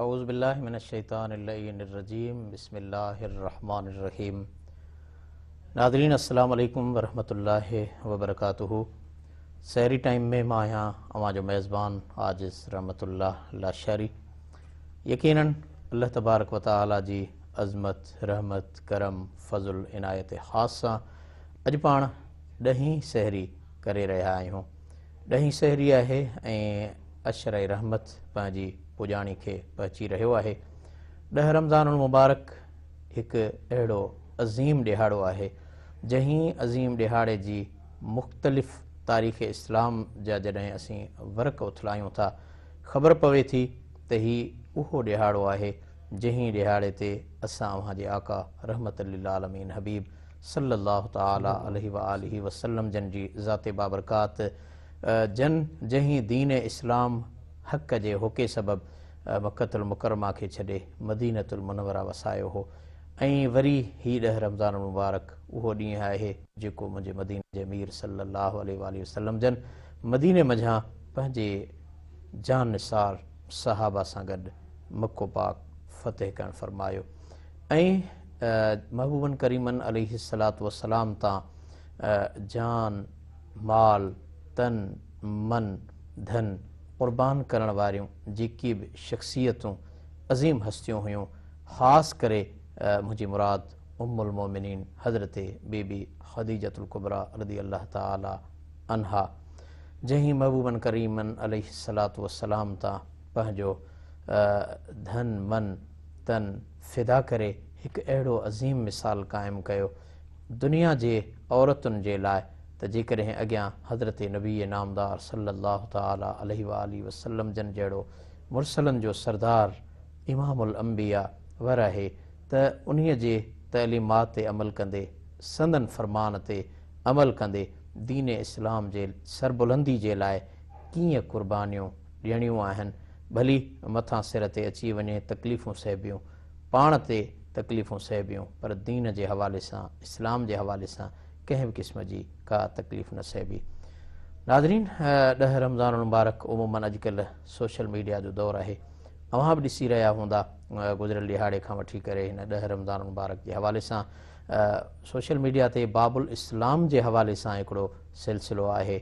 اعوذ باللہ من الشیطان اللعین الرجیم بسم اللہ الرحمن الرحیم۔ ناظرین السلام علیکم ورحمۃ اللہ وبرکاتہ۔ سحری ٹائم میں ماں یہاں اواں جو میزبان عاجز رحمت اللہ لاشاری، یقیناً اللہ تبارک و تعالی جی عظمت رحمت کرم فضل عنایت خاصا اج پان ڈہیں سحری کرے رہا آہیوں۔ ڈہیں سحری ہے اشرۂ رحمت پانجی پجاणी کے پہچی رہو ہے۔ ڈہ رمضان المبارک ایک اہڑو عظیم ڈہاڑو ہے جہیں عظیم ڈہاڑے جی مختلف تاریخ اسلام جا جڈیں اسیں ورق اتھلائیوں تھا، خبر پوے تھی تے ہی اوہو ڈہاڑو ہے جہیں ڈہاڑے تے اساں وہاں جے آقا رحمت للعالمین حبیب صلی اللہ تعالی علیہ وآلہ وسلم جن جی ذات بابرکات جن جہیں دین اسلام حق جے ہوکے سبب مکۃ المکرمہ کے چھڈے مدینۃ المنورہ وسایو ہو، ऐं वरी ही ॾह रमज़ान मुबारक उहो ॾींहुं आहे जेको मुंहिंजे मदीने जे अमीर सल्लल्लाहु अलैहि वसल्लम जन मदीने मंझां पंहिंजे जान निसार सहाबा सां गॾु मको पाक फ़तह करणु फ़रमायो ऐं महबूबन करीमन अलैहिस्सलातु वस्सलाम तां जान माल तन मन धन क़ुर्बान करण वारियूं जेकी बि शख़्सियतूं अज़ीम हस्तियूं हुयूं, ख़ासि करे मुझी मुराद उम्मुल मोमिनीन हज़रत बीबी खदीजतुल कुबरा रज़ी अल्लाह ताला अन्हा जहीं महबूबन करीमन अलैहिस्सलातु वस्सलाम तां पंहिंजो धन मन तन फ़िदा करे हिकु अहिड़ो अज़ीम मिसाल क़ाइमु कयो दुनिया जे औरतुनि जे लाइ त जेकॾहिं अॻियां हज़रत नबी नामदार सल्लल्लाहु ताला अलैहि वआलिहि वसल्लम जन जहिड़ो मुरसलनि जो सरदार इमामुल अंबिया वर आहे त उन्हीअ जे तइलीमात ते अमल कंदे संदन फ़रमान ते अमल कंदे दीन इस्लाम जे सरबुलंदी जे लाइ कीअं क़ुर्बानियूं ॾियणियूं आहिनि, भली मथां सिर ते अची वञे तकलीफ़ूं सहबियूं, पाण ते तकलीफ़ूं सहबियूं, पर दीन जे हवाले सां इस्लाम जे हवाले सां कंहिं बि क़िस्म जी का तकलीफ़ न सहबी। नाज़रीन, ॾह रमज़ान मुबारक उमूमन अॼुकल्ह सोशल मीडिया जो दौरु आहे। अव्हां बि ॾिसी रहिया हूंदा गुज़िरियल ॾिहाड़े खां वठी करे हिन ॾह रमज़ान मुबारक जे हवाले सां सोशल मीडिया ते बाबुल इस्लाम जे हवाले सां हिकिड़ो सिलसिलो आहे।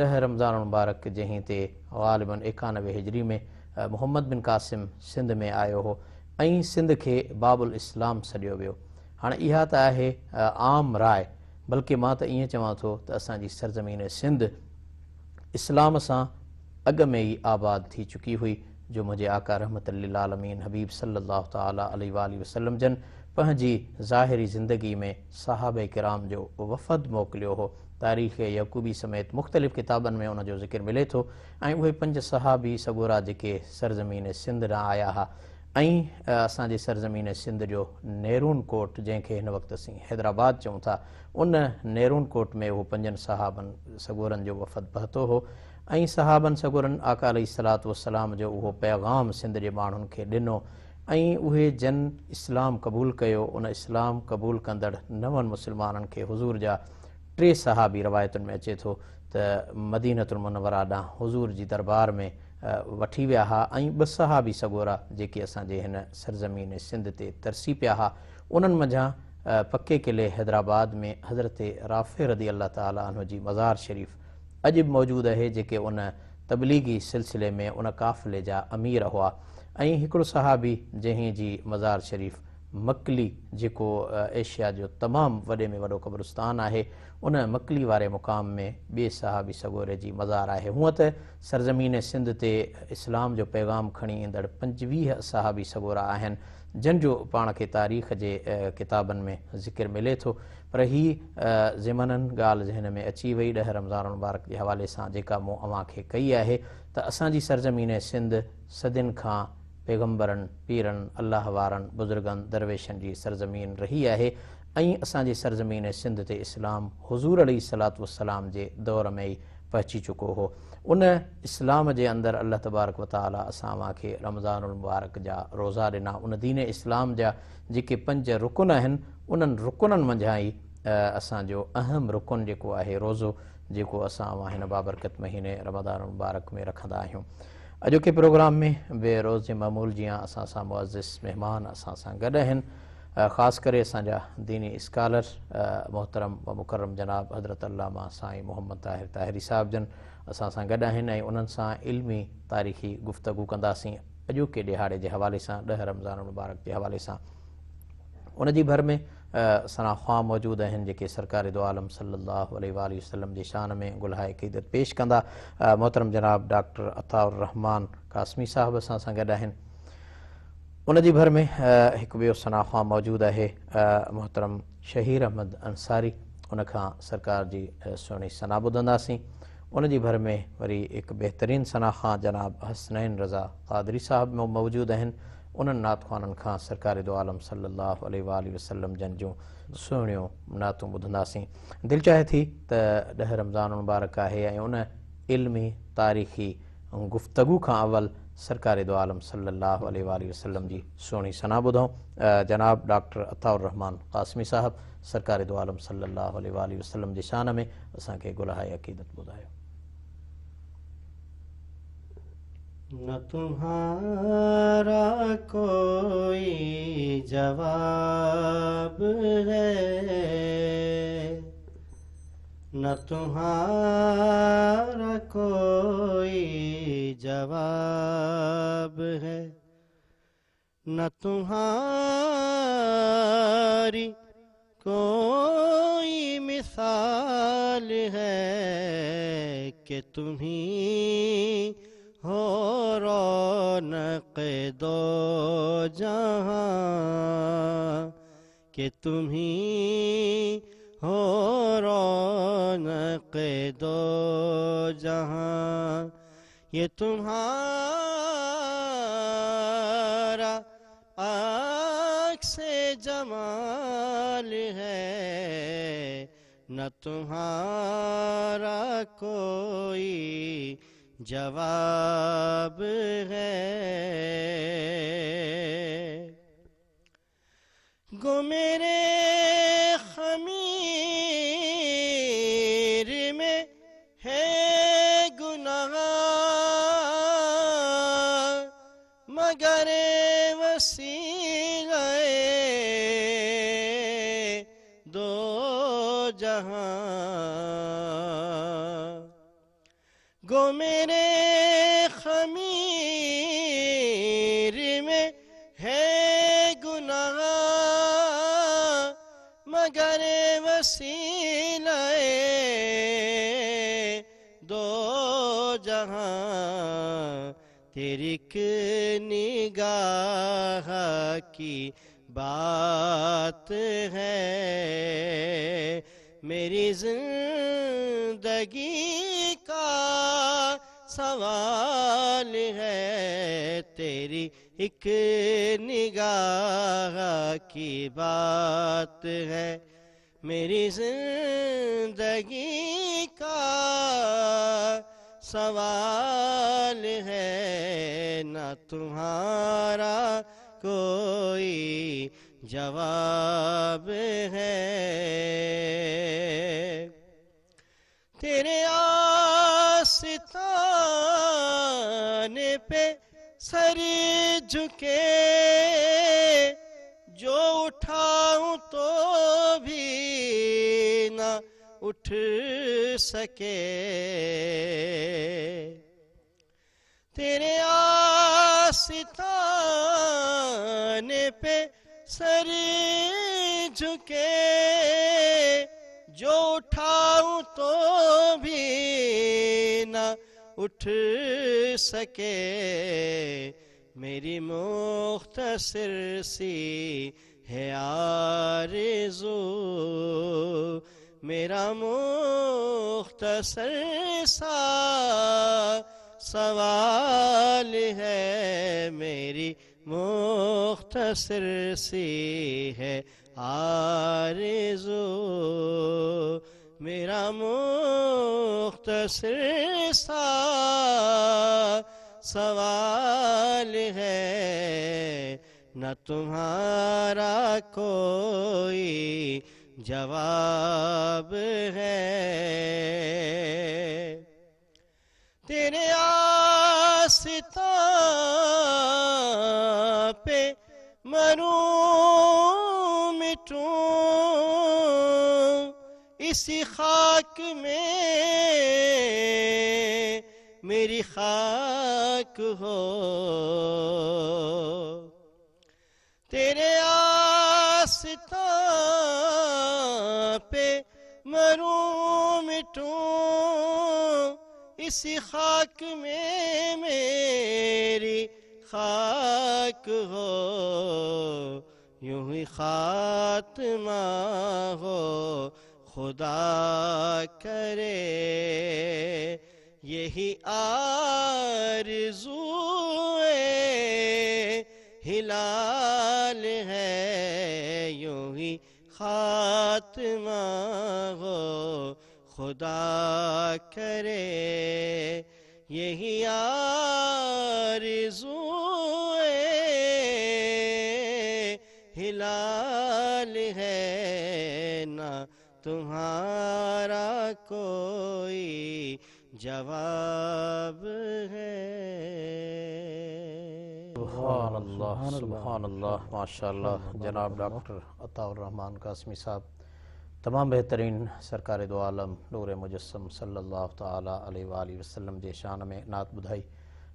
ॾह रमज़ान मुबारक जहीं ते ग़ालिबन 91 हिजरी में मोहम्मद बिन कासिम सिंध में आयो हो ऐं सिंध खे बाबुल इस्लाम सॾियो वियो। हाणे इहा त आहे आम राय, बल्कि मां त ईअं चवां थो त असांजी सरज़मीन सिंध इस्लाम सां अॻु में ई आबाद थी चुकी हुई जो मुंहिंजे आका रहमत लिल आलमीन हबीब सल्लल्लाहु ताला अलैहि वालिहि वसल्लम जन पंहिंजी ज़ाहिरी ज़िंदगी में सहाबे किराम जो वफ़द मोकिलियो हो। तारीख़ यकूबी समेत मुख़्तलिफ़ किताबनि में उनजो ज़िक्र मिले थो ऐं उहे 5 सहाबी सगोरा जेके सरज़मीन सिंध न आया हुआ ऐं असांजे सरज़मीन सिंध जो नेरून कोट जंहिंखे हिन वक़्तु असीं हैदराबाद चऊं था, उन नेरून कोट में उहो 5 सहाबनि सगोरनि जो वफ़द पहुतो हो ऐं सहाबनि सगोरनि आका अलैहिस्सलातु वस्सलाम जो उहो पैगाम सिंध जे माण्हुनि खे ॾिनो ऐं उहे जन इस्लाम क़बूल कयो। उन इस्लाम क़बूल कंदड़ 9 मुस्लमाननि खे हुज़ूर जा 3 सहाबी रवायतुनि में अचे थो त मदीनतुल मुनव्वरा ॾांहुं हुज़ूर जी दरबार में वठी विया हुआ ऐं 2 सहाबी सगोरा जेके असांजे हिन सरज़मीन सिंध ते तरसी पिया हुआ, उन्हनि मंझां पके किले हैदराबाद में हज़रत राफ़े रज़ी अल्लाह ताला अन्हु जी मज़ार शरीफ़ अॼु बि मौजूदु आहे जेके उन तबलीगी सिलसिले में उन काफ़िले जा अमीर हुआ ऐं हिकिड़ो सहाबी जंहिं जी मज़ार शरीफ़ मकली जेको एशिया जो तमामु वॾे में वॾो क़ब्रिस्तान आहे, उन मकली वारे मुक़ाम में ॿिए सहाबी सगोरे जी मज़ार आहे। हूअं त सरज़मीन सिंध ते इस्लाम जो पैगाम खणी ईंदड़ 25 सहाबी सगोरा आहिनि जन जो पाण खे तारीख़ जे किताबनि में ज़िक्र मिले थो, पर ही ज़िमननि ॻाल्हि ज़हन में अची वई 10 रमज़ान मुबारक जे हवाले सां जेका मूं अव्हां खे कई आहे त असांजी सरज़मीन सिंध सदियुनि खां पैगम्बरनि पीरनि अल्लाह वारनि बुज़ुर्गनि दरवेशनि जी सरज़मीन रही आहे ऐं असांजी सरज़मीन सिंध ते इस्लाम हुज़ूर अलैहिस्सलातु वस्सलाम जे दौर में ई पहुची चुको हो। उन इस्लाम जे अंदरि अल्लाह तबारक व ताला असां खे रमज़ानुल मुबारक जा रोज़ा ॾिना। उन दीन इस्लाम जा जेके 5 रुकुन आहिनि उन्हनि रुकुननि मंझां ई असांजो अहम रुकुन जेको आहे रोज़ो, जेको असां हिन बाबरकत महीने रमज़ानुल मुबारक में रखंदा आहियूं। अॼु के प्रोग्राम में बेरोज़ मामूल जियां असां सां मुअज़्ज़िज़ मेहमान असां सां गॾु आहिनि, ख़ासि करे असांजा दीनी स्कॉलर मोहतरम व मुकरम जनाब हज़रत अल्लामा साईं मोहम्मद ताहिर ताहिरी साहिब जन असां सां गॾु आहिनि ऐं उन्हनि सां इल्मी तारीख़ी गुफ़्तगू कंदासीं अॼु के ॾिहाड़े जे हवाले सां, 10 रमज़ान मुबारक जे हवाले सां। उन जी भर में सना ख़्वां मौजूद आहिनि जेके सरकार दो आलम सल्लल्लाहु अलैहि वसल्लम जी शान में गुलहाए अक़ीदत पेश कंदा। मोहतरम जनाब डॉक्टर अताउर रहमान कासमी साहब असां सां गॾु आहिनि। उन जी भर में हिकु ॿियो सना ख़्वां मौजूद आहे मोहतरम शहीर अहमद अंसारी, उन खां सरकार जी सुहिणी सना ॿुधंदासीं। उन जी भर में वरी हिकु बहितरीन सना ख़्वां जनाब हसनैन रज़ा क़ादरी साहब मौजूद आहिनि। उन्हनि नात ख़्वाननि खां सरकार दो आलम सल्लल्लाहु अलैहि वसल्लम जन जूं सुहिणियूं नातूं ॿुधंदासीं। दिलि चाहे थी त 10 रमज़ान मुबारक आहे ऐं उन इल्मी तारीख़ी गुफ़्तगू खां अवल सरकार दो आलम सल्लल्लाहु अलैहि वसल्लम जी सुहिणी सना ॿुधूं। जनाब डॉक्टर अताउर रहमान कासमी साहब सरकार दो आलम सल्लल्लाहु अलैहि वसल्लम जी शान में असांखे गुलहाए अक़ीदत ॿुधायो। न तुम्हारा कोई जवाब है, न तुम्हारा कोई जवाब है, न तुम्हारी कोई मिसाल है कि तुम्ही हो रौनक़ दो जहां, कि तुम्ही हो रौनक़ दो जहां। ये तुम्हारा अक्स जमाल है, न तुम्हारा कोई जवाब है। गो मेरे खमीर में है गुनाह, मगर वसीले दो जहां। गो मेरे खमीर में है गुनाह, मगर वसीले दो जहां। तेरी एक निगाह की बात है, मेरी जिंदगी का सवाल है। तेरी एक निगाह की बात है, मेरी जिंदगी का सवाल है। न तुम्हारा कोई जवाब है। तेरे आस्ताने पे सर झुके जो उठाऊं तो भी न उठ सके। तेरे आस्ताने पे सर झुके जो उठाऊं तो भी न उठ सके। मेरी मुख्तसर सी है आरज़ू, मेरा मुख्तसर सा सवाल है। मेरी मुख्तसर सी है आरज़ू, मेरा मुख्तसर सा सवाल है। न तुम्हारा कोई जवाब है। तेरे آستاں پہ مروں مٹوں اسی خاک میں میری خاک ہو تیرے آستاں پہ مروں مٹوں اسی خاک میں میری خاک ہو یوں ہی خاتمہ ہو خدا کرے یہی آرزو ہلال ہے یوں ہی خاتمہ ہو خدا کرے یہی آرزو ہلال ہے نہ تمہارا کوئی جواب ہے سبحان اللہ ماشاء اللہ جناب ڈاکٹر عطاء الرحمن قاسمی صاحب تمام بہترین سرکار دو عالم نور مجسم صلی اللہ تعالی علیہ وآلہ وسلم جے شان میں نعت ٻدھائی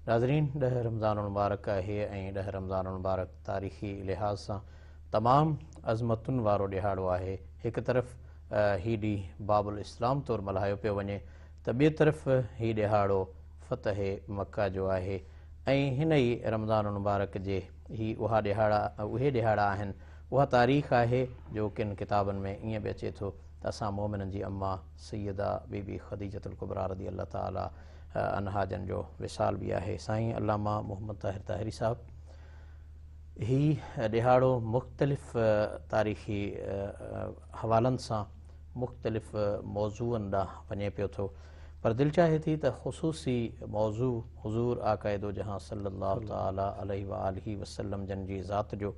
ناظرین ڈہ رمضان المبارک ہے ऐं ڈہ رمضان المبارک تاریخی لحاظ سے تمام عظمتن وارو ॾिहाड़ो आहे ایک طرف ہی ॾींहुं باب الاسلام طور मल्हायो पियो वञे त ॿिए तरफ़ ही ॾिहाड़ो फ़तह मक्का जो आहे ऐं हिन ई रमज़ान मुबारक जे ही उहे ॾिहाड़ा आहिनि उहा तारीख़ आहे जो किन किताबनि में ईअं बि अचे थो त असां मोमिननि जी अम्मा सैयदा बीबी ख़दीजतुल कुबरा रज़ी अल्लाह ताला अन्हा जन जो विसाल बि आहे साईं अल्लामा मोहम्मद ताहिर ताहिरी साहब ही ॾिहाड़ो मुख़्तलिफ़ तारीख़ी हवालनि सां मुख़्तलिफ़ मौज़ूअनि ॾांहुं वञे पियो थो पर दिलि चाहे थी त ख़ुसूसी मौज़ू हुज़ूर आक़ाए दो जहां सल्लल्लाहु ताला अलैहि वआलिहि वसल्लम जन जी ज़ात जो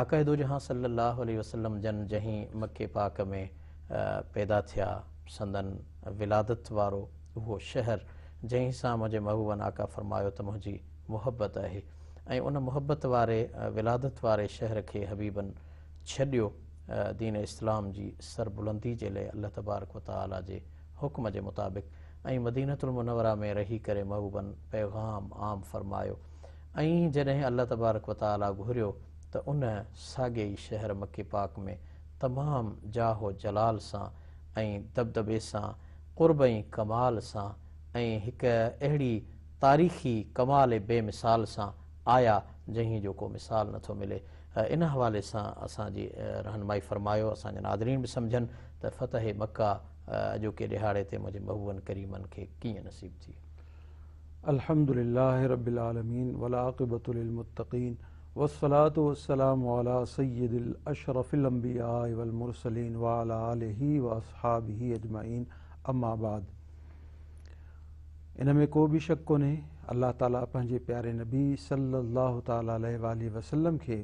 आक़ाए दो जहां सल्लल्लाहु अलैहि वसल्लम जन जहीं मके पाक में पैदा थिया संदन विलादत वारो उहो शहर जंहिं सां मुंहिंजे महबूबन आका फ़रमायो त मुंहिंजी मुहबत आहे ऐं उन मुहबत वारे विलादत वारे शहर खे हबीबन छॾियो दीन इस्लाम जी सरबुलंदी जे लाइ अल्लाह तबारक व तआला जे हुक्म जे मुताबिक़ ऐं मदीनतुल मुनव्वरा में रही करे महबूबन पैगाम आम फ़रमायो ऐं जॾहिं अल्लाह तबारक व तआला घुरियो त उन साॻे ई शहर मके पाक में तमामु जाहो जलाल सां ऐं दबदबे सां क़ुर्ब ऐं कमाल सां ऐं हिकु अहिड़ी तारीख़ी कमाल बेमिसाल सां आया जंहिं जो को मिसाल नथो मिले इन हवाले सां असांजी रहनुमाई फ़रमायो असांजा नादरीन बि सम्झनि त फ़तह मक्का अॼोके ॾिहाड़े ते मुंहिंजे महबूबनि करीमनि खे कीअं नसीब थी अल्हम्दुलिल्लाह रब्बिल आलमीन वल आक़िबतु लिल मुत्तक़ीन वस्सलातु वस्सलामु अला सय्यिदिल अशरफिल अंबिया वल मुरसलीन व अला आलिहि व अस्हाबिहि अजमाइन अम्मा बाद इन में को भी शक कोन्हे अल्लाह ताला पंहिंजे प्यारे नबी सल्लल्लाहु ताला अलैहि वालिहि वसल्लम खे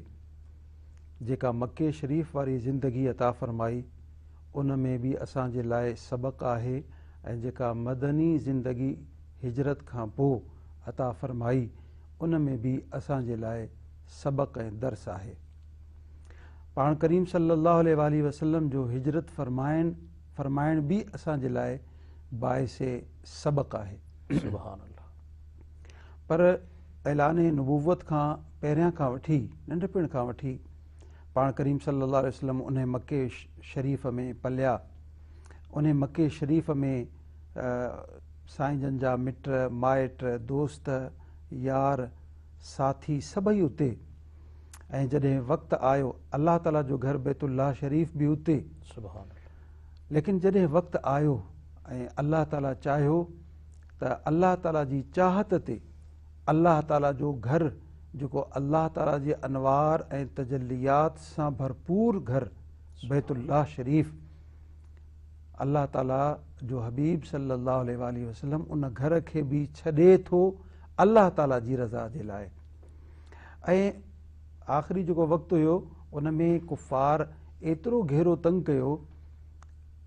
जेका मके शरीफ़ वारी ज़िंदगी अता फ़रमाई उन में भी असांजे लाइ सबक़ आहे ऐं जेका मदनी ज़िंदगी हिजरत खां पोइ अता फ़रमाई उन में भी असांजे लाइ सबक़ ऐं दर्स आहे पाण करीम सल्लल्लाहु अलैहि वसल्लम जो हिजरत फ़रमाइण भी असांजे लाइ बाइसे सबक़ आहे सुभान अल्लाह पर ऐलाने नुबुवत खां पहिरियां खां वठी नंढपिण खां वठी पाण करीम सल्लल्लाहु अलैहि वसल्लम उन मके शरीफ़ में पलिया उन मके शरीफ़ में साईं जन जा मिट माइट दोस्त यार साथी सभई उते ऐं जॾहिं वक़्तु आयो अल्लाह ताला जो घर बैतुल्लाह शरीफ़ भी उते सुभान अल्लाह लेकिन जॾहिं वक़्तु आयो ऐं अल्लाह ताला चाहियो त अल्लाह ताला जी चाहत ते अल्लाह ताला जो घर जेको अल्लाह ताला जे अनवार ऐं तजल्लियात सां भरपूर घर बैतुल्लाह शरीफ़ अल्लाह ताला जो हबीब सल्लल्लाहु अलैहि वसल्लम उन घर खे भी छॾे थो अल्लाह ताला जी रज़ा जे लाइ ऐं आख़िरी जेको वक़्तु हुयो उन में कुफ़ार एतिरो घेरो तंग कयो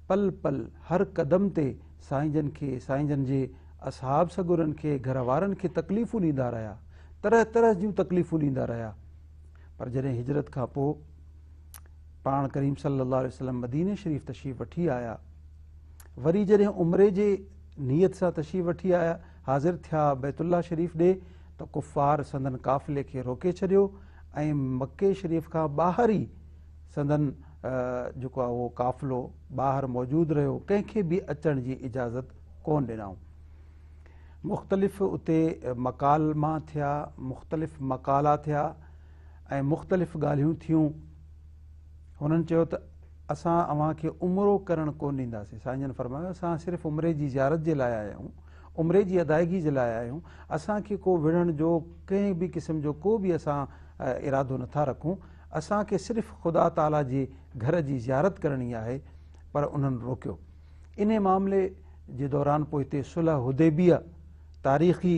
पल पल हर क़दम ते साईं जन खे साईं जन जे असहाब सगुरनि खे घर वारनि खे तकलीफ़ूं ॾींदा रहिया, तरह तरह जूं तकलीफ़ूं ॾींदा रहिया। पर जॾहिं हिजरत खां पोइ पाण करीम सल्लल्लाहु अलैहि वसल्लम मदीने शरीफ़ तशरीफ़ वठी आया, वरी जॾहिं उम्रे जे नियत सां तशरीफ़ वठी आया, हाज़िर थिया बैतुल्लाह शरीफ़ ॾे, त कुफ़ार संदन काफ़िले खे रोके छॾियो ऐं मके शरीफ़ खां ॿाहिरि ई संदन जेको आहे उहो काफ़िलो ॿाहिरि मौजूदु रहियो, कंहिंखे बि अचण जी इजाज़त कोन ॾिनऊं। मुख़्तलिफ़ उते मकालमा थिया, मुख़्तलिफ़ मकाला थिया ऐं मुख़्तलिफ़ ॻाल्हियूं थियूं। हुननि चयो त असां अव्हांखे उमिरो करणु कोन ॾींदासीं। साईं जन फरमायो असां सिर्फ़ु उमिरे जी ज़ियारत जे लाइ आया आहियूं, उमिरे जी अदायगी जे लाइ आया आहियूं, असांखे को विढ़ण जो कंहिं बि क़िस्म जो को बि असां इरादो नथा रखूं, असांखे सिर्फ़ु ख़ुदा ताला जे घर जी ज़ियारत करणी आहे। पर उन्हनि रोकियो। इन मामले जे दौरान पोइ हिते सुलह हुदैबिया तारीख़ी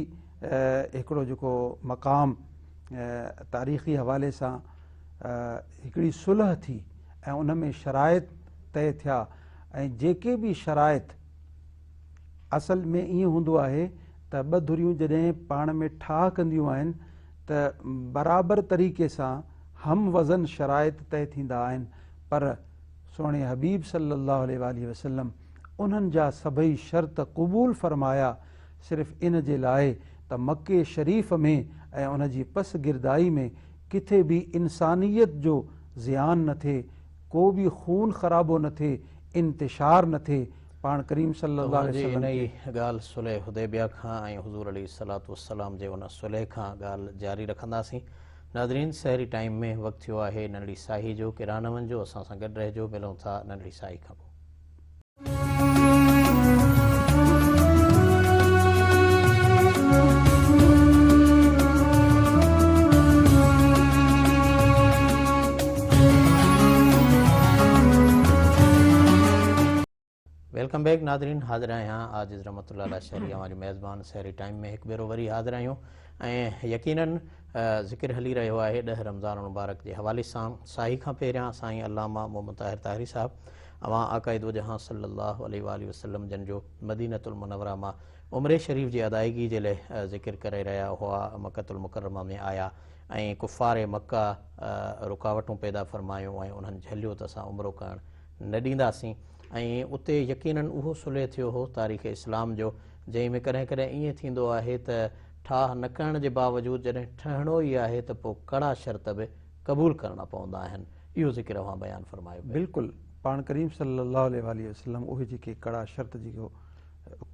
हिकिड़ो जेको मक़ाम तारीख़ी हवाले सां हिकिड़ी सुलह थी ऐं उन में शराइत तय थिया। ऐं जेके बि शराइत असल में ईअं हूंदो आहे त ॿ धुरियूं जॾहिं पाण में ठाह कंदियूं आहिनि त बराबरि तरीक़े सां हम वज़न शराइत तय थींदा आहिनि। पर सोणे हबीब सल्लल्लाहु अलैहि वसल्लम उन्हनि जा सभई शर्त क़बूल फ़रमाया, सिर्फ़ु इन जे लाइ त मके शरीफ़ में ऐं उन जी पस गिरदाई में किथे बि इंसानियत जो ज़ियान न थिए, को बि खून ख़राबो न थिए, इंतिशार न थिए। पाण करीम सल्लल्लाहु अलैहि वसल्लम इन ॻाल्हि सुलह हुदैबिया खां ऐं हुज़ूर अलैहिस्सलातु वस्सलाम जे उन सुलह खां ॻाल्हि जारी रखंदासीं। नाज़रीन, सहरी टाइम में वक़्तु थियो आहे नंढड़ी साही जो, किरां न वञिजो, असां सां गॾु रहिजो। मिलूं था नंढड़ी साही खां पोइ। वेलकम बैक नादरीन, हाज़िर आहियां आजिज़ रहमतुल्लाह अलैह शहरी हमारी मेज़बान। सहरी टाइम में हिकु भेरो वरी हाज़िर आहियूं ऐं यकीनन ज़िक्र हली रहियो आहे 10 रमज़ान मुबारक जे हवाले सां। साही खां पहिरियां साईं अल्लामा मोहम्मद ताहिर ताहिरी साहब अवां आक़ाए दो जहां सल्लल्लाहु अलैहि वसल्लम जन जो मदीनतुल मुनव्वरा मां उम्रे शरीफ़ जी अदायगी जे लाइ ज़िक्र करे रहिया हुआ। मक्कतुल मुकर्रमा में आया ऐं कुफ़ार मक्का रुकावटूं पैदा फ़रमायूं ऐं उन्हनि झलियो त असां उमिरो करणु न ॾींदासीं। ऐं उते यकीनन उहो सुलह थियो हो तारीख़ इस्लाम जो, जंहिं में कॾहिं कॾहिं ईअं थींदो आहे त ठाह न करण जे बावजूदि जॾहिं ठहणो ई आहे त पोइ कड़ा शर्त बि क़बूल करणा पवंदा आहिनि। इहो ज़िक्र अवां बयानु फ़रमायो। बिल्कुलु, पाण करीम सल्लल्लाहु अलैहि वसल्लम उहे जेके कड़ा शर्त जेको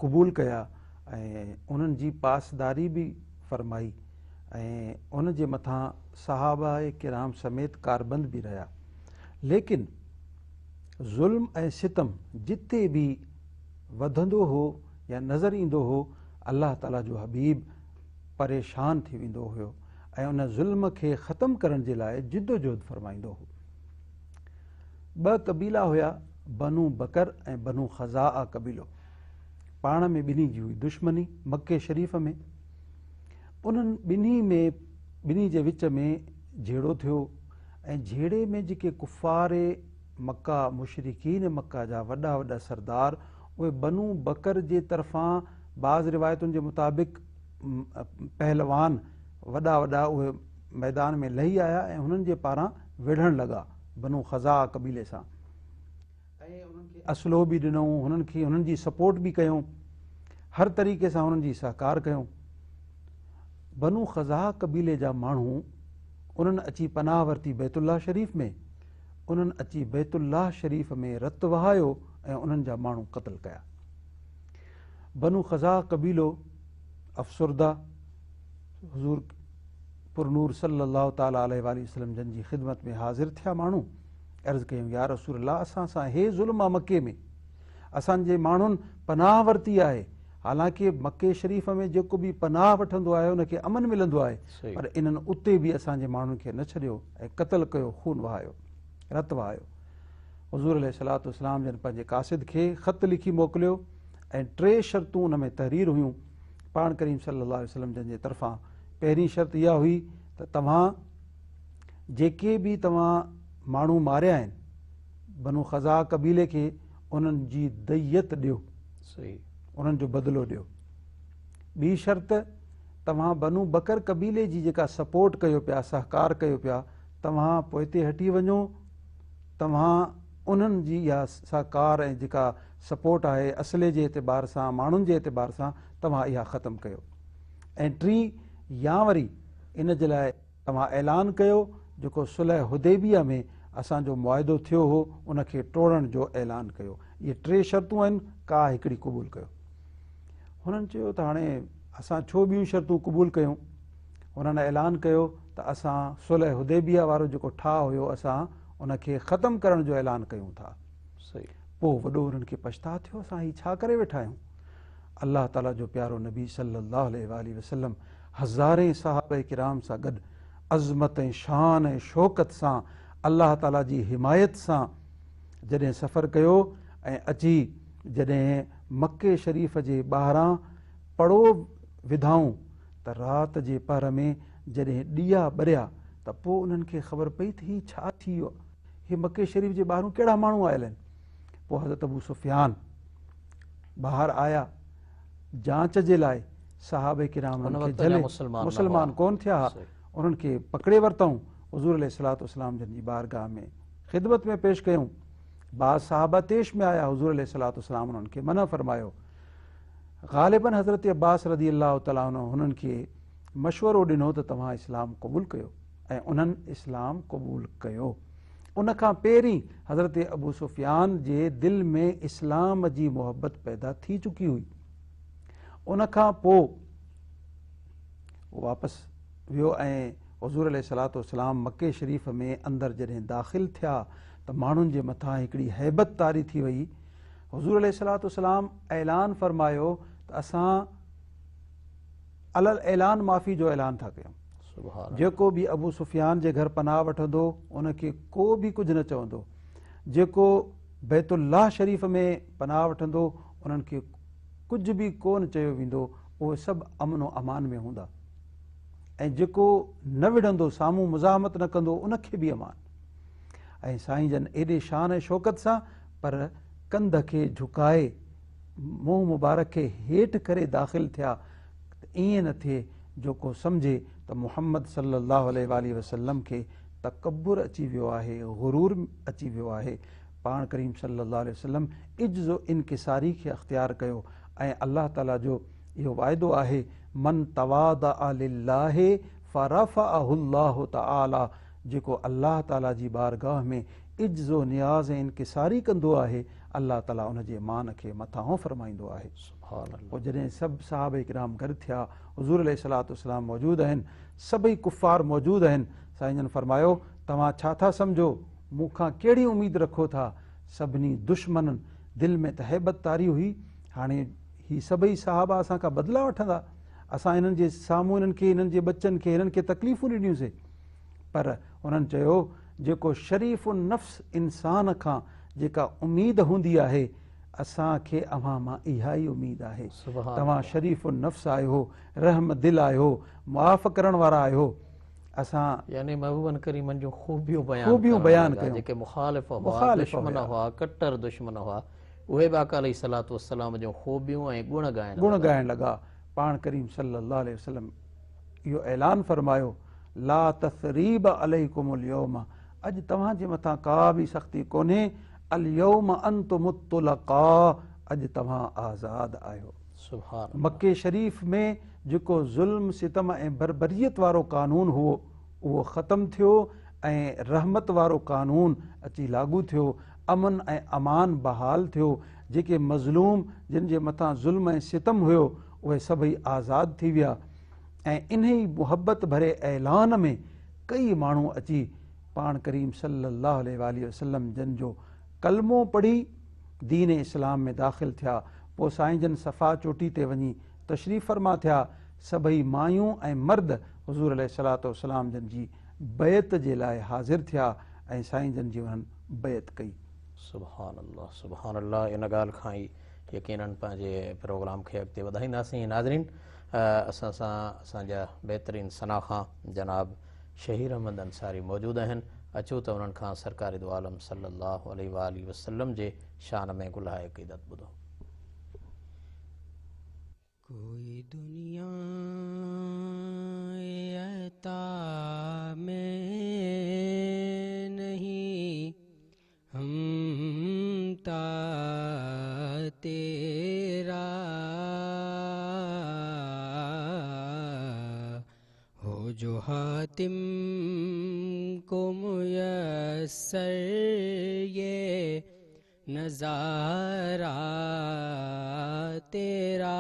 क़बूल कया ऐं उन्हनि जी पासदारी बि फ़रमाई ऐं उन जे मथां सहाबा किराम समेत कारबंद बि रहिया। लेकिन ज़ुल्म ऐं सितम जिते बि वधंदो हो या नज़र ईंदो हो, अल्लाह ताला जो हबीब परेशान थी वेंदो हुयो ऐं उन ज़ुल्म खे ख़तमु करण जे लाइ जिदोजहद फ़रमाईंदो हो। 2 कबीला हुया, बनु बकर ऐं बनु ख़ज़ाआ कबीलो। पाण में ॿिन्ही जी हुई दुश्मनी मके शरीफ़ में। उन्हनि ॿिन्ही जे विच में झेड़ो थियो ऐं झेड़े में जेके कुफ़ारे मक्का मुशरिकीन मक्का जा वॾा वॾा सरदार उहे बनु बकर जे तरफ़ां बाज़ रिवायतुनि जे मुताबिक़ पहलवान वॾा वॾा उहे मैदान में लही आया ऐं हुननि जे पारां विढ़ण लॻा बनु ख़ज़ा कबीले सां ऐं उन्हनि खे असलो बि ॾिनऊं, हुननि जी सपोर्ट बि कयूं, हर तरीक़े सां हुननि जी सहकार कयूं। बनु ख़ज़ा कबीले जा माण्हू उन्हनि अची पनाह वरिती बैतुल्लाह शरीफ़ में, उन्हनि अची बैतुल्लाह शरीफ़ में रतु वहायो ऐं उन्हनि जा माण्हू क़त्ल कया। बनु ख़ज़ा कबीलो अफ़सुरदा हुज़ूर पुरनूर सल्लल्लाहु ताला अलैहि वसल्लम जन जी ख़िदमत में हाज़िर थिया। माण्हू अर्ज़ु कयूं, या रसूल अल्लाह, असां सां हे ज़ुल्म आहे मके में, असांजे माण्हुनि पनाह वरिती आहे। हालांकि मके शरीफ़ में जेको बि पनाह वठंदो आहे उनखे अमन मिलंदो आहे, पर इन्हनि उते बि असांजे माण्हुनि खे न छॾियो ऐं क़त्ल कयो, खून वहायो, रतु वहायो। हुज़ूर अलैहिस्सलातु वस्सलाम जन पंहिंजे कासिद खे ख़त लिखी मोकिलियो ऐं 3 शर्तूं उन में तहरीर हुयूं पाण करीम सल्लल्लाहु अलैहि वसल्लम जन जे तरफ़ां। पहिरीं शर्त इहा हुई त तव्हां जेके बि तव्हां माण्हू मारिया आहिनि बनु ख़ज़ा कबीले खे, उन्हनि जी दय्यत ॾियो, उन्हनि जो बदिलो ॾियो। ॿी शर्त, तव्हां बनु बकर कबीले जी जेका सपोर्ट कयो पिया, सहकार कयो पिया, तव्हां पोइ ते हटी वञो, तव्हां उन्हनि जी इहा सहकार ऐं जेका सपोर्ट आहे असले जे एतबार सां, माण्हुनि जे एतबार सां, तव्हां इहा ख़तमु कयो। ऐं टी, या वरी इन जे लाइ तव्हां ऐलान कयो जेको सुलह हुदैबिया में असांजो मुआदो थियो हो उनखे टोड़ण जो ऐलान कयो। इहे 3 शर्तूं आहिनि, का हिकिड़ी क़बूल कयो। हुननि चयो त हाणे असां छो ॿियूं शर्तूं क़बूल कयूं? हुननि ऐलान कयो त असां सुलह हुदैबिया वारो जेको ठाह हुयो असां उनखे ख़तमु करण जो ऐलान कयूं था। सही। पोइ वॾो हुननि खे पछता थियो, असां हीअ छा करे वेठा आहियूं? अल्लाह ताला जो प्यारो नबी सल्लल्लाहु अलैहि वसल्लम हज़ारे सहाबा किराम सां गॾु अज़मत ऐं शान ऐं शौक़त सां अल्लाह ताला जी हिमायत सां जॾहिं सफ़र कयो ऐं अची जॾहिं मके शरीफ़ जे ॿाहिरां पड़ो विधाऊं त राति जे पहर में जॾहिं ॾीया ॿरिया त पोइ उन्हनि खे ख़बर पई त हीअ छा थी वियो, हीअ मके शरीफ़ जे ॿाहिरूं कहिड़ा माण्हू आयल आहिनि। पोइ हज़रत अबू सुफ़ियान ॿाहिरि आया जांच जे लाइ, सहाबे किराम खे झले मुस्लमान कोन थिया, उन्हनि खे पकड़े वरितऊं, हुज़ूर अलैहिस्सलातु वस्सलाम जन जी बारगाह में ख़िदमत में पेश कयूं। बाज़ साहबा तेश में आया, हुज़ूर अलैहिस्सलातु वस्सलाम उन्हनि खे मना फरमायो। ग़ालिबन हज़रत अब्बास रज़ी अल्लाह तआला अन्हु हुननि खे मशवरो ॾिनो त तव्हां इस्लाम क़बूल कयो, ऐं उन्हनि इस्लाम क़बूल कयो। उनखां पहिरीं हज़रत अबू सुफ़ियान जे दिलि में इस्लाम जी मुहबत पैदा थी चुकी हुई। उनखां पोइ वापसि वियो ऐं हुज़ूर अलैहिस्सलातु वस्सलाम मके शरीफ़ में अंदरि जॾहिं दाख़िल थिया त माण्हुनि जे मथां हिकिड़ी हैबत तारी थी वई। हुज़ूर अलैहिस्सलातु वस्सलाम ऐलान फरमायो त असां अलल ऐलान माफ़ी जो ऐलान था कयूं। जेको बि अबू सुफ़ियान जे घर पनाह वठंदो उनखे को बि कुझु न चवंदो, जेको बैतुल्लाह शरीफ़ में पनाह वठंदो उन्हनि खे कुझु बि कोन चयो वेंदो, उहे सभु अमन अमान में हूंदा, ऐं जेको न विढ़ंदो, साम्हूं मुज़ाहमत न कंदो, उनखे बि अमान। ऐं साईं जन एॾे शान ऐं शौक़त सां पर कंध खे झुकाए मुंहुं मुबारक खे हेठि करे दाख़िल थिया, ईअं न थिए जो को सम्झे त मुहम्मद सल्लल्लाहु अलैहि वसल्लम खे तकब्बुर अची वियो आहे, गुरूर अची वियो आहे। पाण करीम सल्लल्लाहु अलैहि वसल्लम इज्ज़ो इनकिसारी खे अख़्तियार कयो, ऐं अल्लाह ताला जो इहो वाइदो आहे, मन तवादअ लिल्लाहि फरफ़अहु अल्लाहु तआला, जेको अल्लाह ताला जी बारगाह में इज्ज़ो नियाज़ ऐं इनकिसारी कंदो आहे, अल्लाह ताला उनजे मान खे मथां फरमाईंदो आहे। पोइ जॾहिं सभु सहाबा किराम गॾु थिया, हुज़ूर अलैहिस्सलातु वस्सलाम मौजूदु आहिनि, सभई कुफ़ार मौजूदु आहिनि। साईं जन फरमायो, तव्हां छा था सम्झो, मूंखां कहिड़ी उमेदु रखो था? सभिनी दुश्मननि दिलि में त हैबत तारी हुई, हाणे ही सभई सहाबा असां खां बदिला वठंदा, असां हिननि जे साम्हूं हिननि खे, हिननि जे बच्चनि खे, हिननि खे तकलीफ़ूं ॾिनियूंसीं। पर उन्हनि चयो, जेको शरीफ़ नफ़्स इंसान खां जेका उमेद हूंदी आहे, असांखे अव्हां मां इहा ई उमेद आहे। तव्हां शरीफ़ नफ़्स आहियो, रहम दिल आहियो, मुआफ़ करण वारा आहियो। असां यानी महबूबन करीमन जो खूबियूं बयान कयूं, जेके मुखालिफ़ हुआ, दुश्मन हुआ, कट्टर दुश्मन हुआ, उहे बि आका अलैहिस्सलातु वस्सलाम जो खूबियूं ऐं गुण ॻाइण लॻा। पाण करीम सल्लल्लाहु अलैहि वसल्लम इहो ऐलान फरमायो, ला तसरीब अलैकुमुल यौम, अॼु तव्हांजे मथां का बि सख़्ती कोन्हे, अल यौम अंतुम तुलक़ा, अॼु तव्हां आज़ाद आहियो। सुभान मके शरीफ़ में जेको ज़ुल्म सितम ऐं बरबरियत वारो कानून हुओ उहो ख़तमु थियो, ऐं रहमत वारो कानून अची लागू थियो, अमन ऐं अमान बहाल थियो। जेके मज़लूम जिन जे मथां ज़ुल्म ऐं सितम हुयो उहे सभई आज़ाद थी विया। ऐं इन ई मुहबत भरे ऐलान में कई माण्हू अची पाण करीम सल्लल्लाहु अलैहि वसल्लम जन जो कलमो पढ़ी दीन इस्लाम में दाख़िल थिया। पोइ साईं जन सफ़ा चोटी ते वञी तशरीफ़ फरमा थिया। सभई मायूं ऐं मर्द हुज़ूर अलैहिस्सलातु वस्सलाम जन जी बैत जे लाइ हाज़िर थिया ऐं साईं जन जी उन्हनि बैत कई। सुभान अल्लाह, सुभान अल्लाह। इन ॻाल्हि खां ई यकीनन पंहिंजे प्रोग्राम खे अॻिते वधाईंदासीं। नाज़रीन, असां सां असांजा बहितरीन सनाख़ा जनाब शहीर अहमद अंसारी मौजूदु आहिनि। अचो त उन्हनि खां सरकार दो आलम सल्लल्लाहु अलैहि वसल्लम जे शान में गुलाह अक़ीदत ॿुधो। کوئی دنیا عطا میں نہیں ہم تا تیرا ہو جو حاتم کو میسر یہ نظارہ تیرا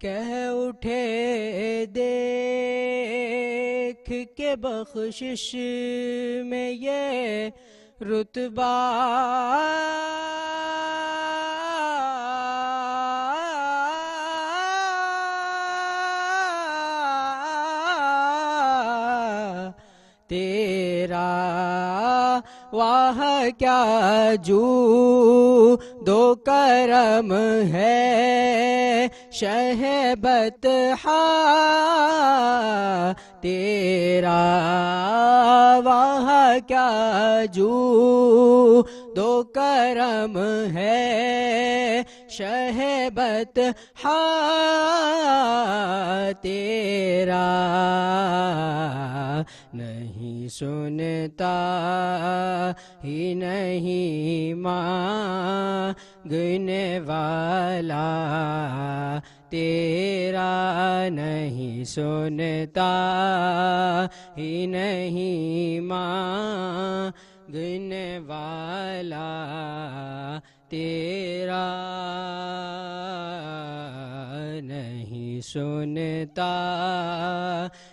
کہہ اٹھے دیکھ کے بخشش میں یہ رتبہ تیرا واہ کیا جو دو کرم ہے شہ بطحا تیرا واہ کیا جو دو کرم ہے شہ بطحا تیرا نہیں سنتا ہی نہیں مانگنے والا تیرا نہیں سنتا ہی نہیں مانگنے والا تیرا نہیں سنتا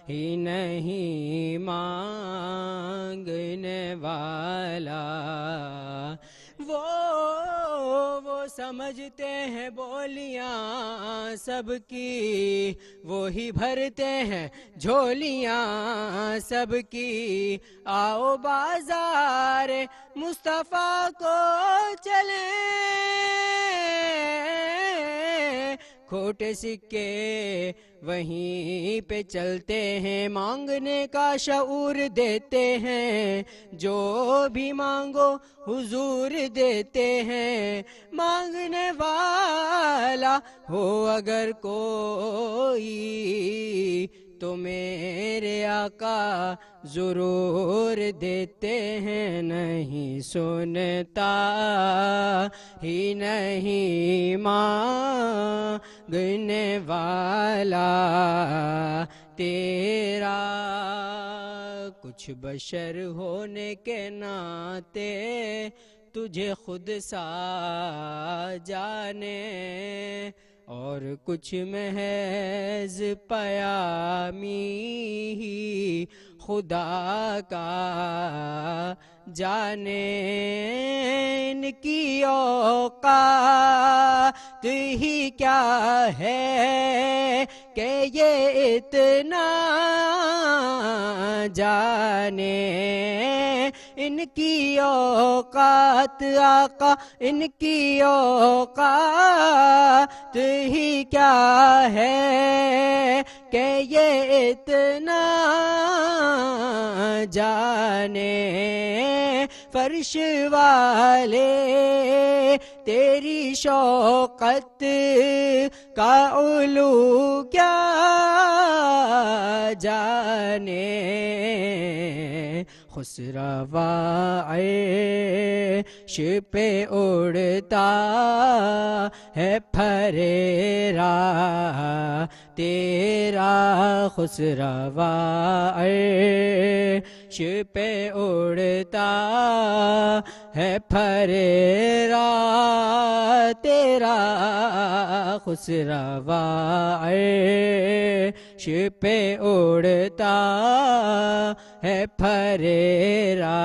ہی نہیں مانگنے والا وہ سمجھتے ہیں بولیاں سب کی وہی بھرتے ہیں جھولیاں سب کی آؤ بازار مصطفیٰ کو چلیں کھوٹے سکے وہیں پہ چلتے ہیں مانگنے کا شعور دیتے ہیں جو بھی مانگو حضور دیتے ہیں مانگنے والا ہو اگر کوئی تو میرے آقا ضرور دیتے ہیں نہیں سنتا ہی نہیں مانگنے والا تیرا کچھ بشر ہونے کے ناطے تجھے خود سا جانے اور کچھ محض پیامی ہی خدا کا جانے ان کی اوقات ہی کیا ہے کہ یہ اتنا جانے ان کی اوقات آقا ان کی اوقات ہی کیا ہے کہ یہ اتنا جانے فرش والے تیری شوقت کا علو کیا جانے خسروا عرش پہ اڑتا ہے پھریرا تیرا خسروا عرش پہ اڑتا ہے پھریرا تیرا خسروا عرش پہ اڑتا ہے پھریرا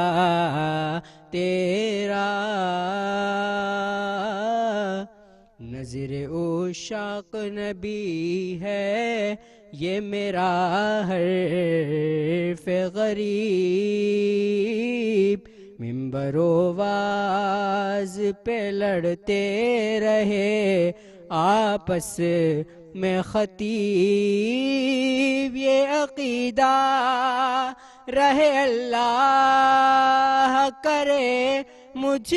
تیرا نظر عشاق نبی ہے یہ میرا حرف غریب منبر و واز پہ لڑتے رہے آپس میں خطیب یہ عقیدہ رہے اللہ کرے مجھ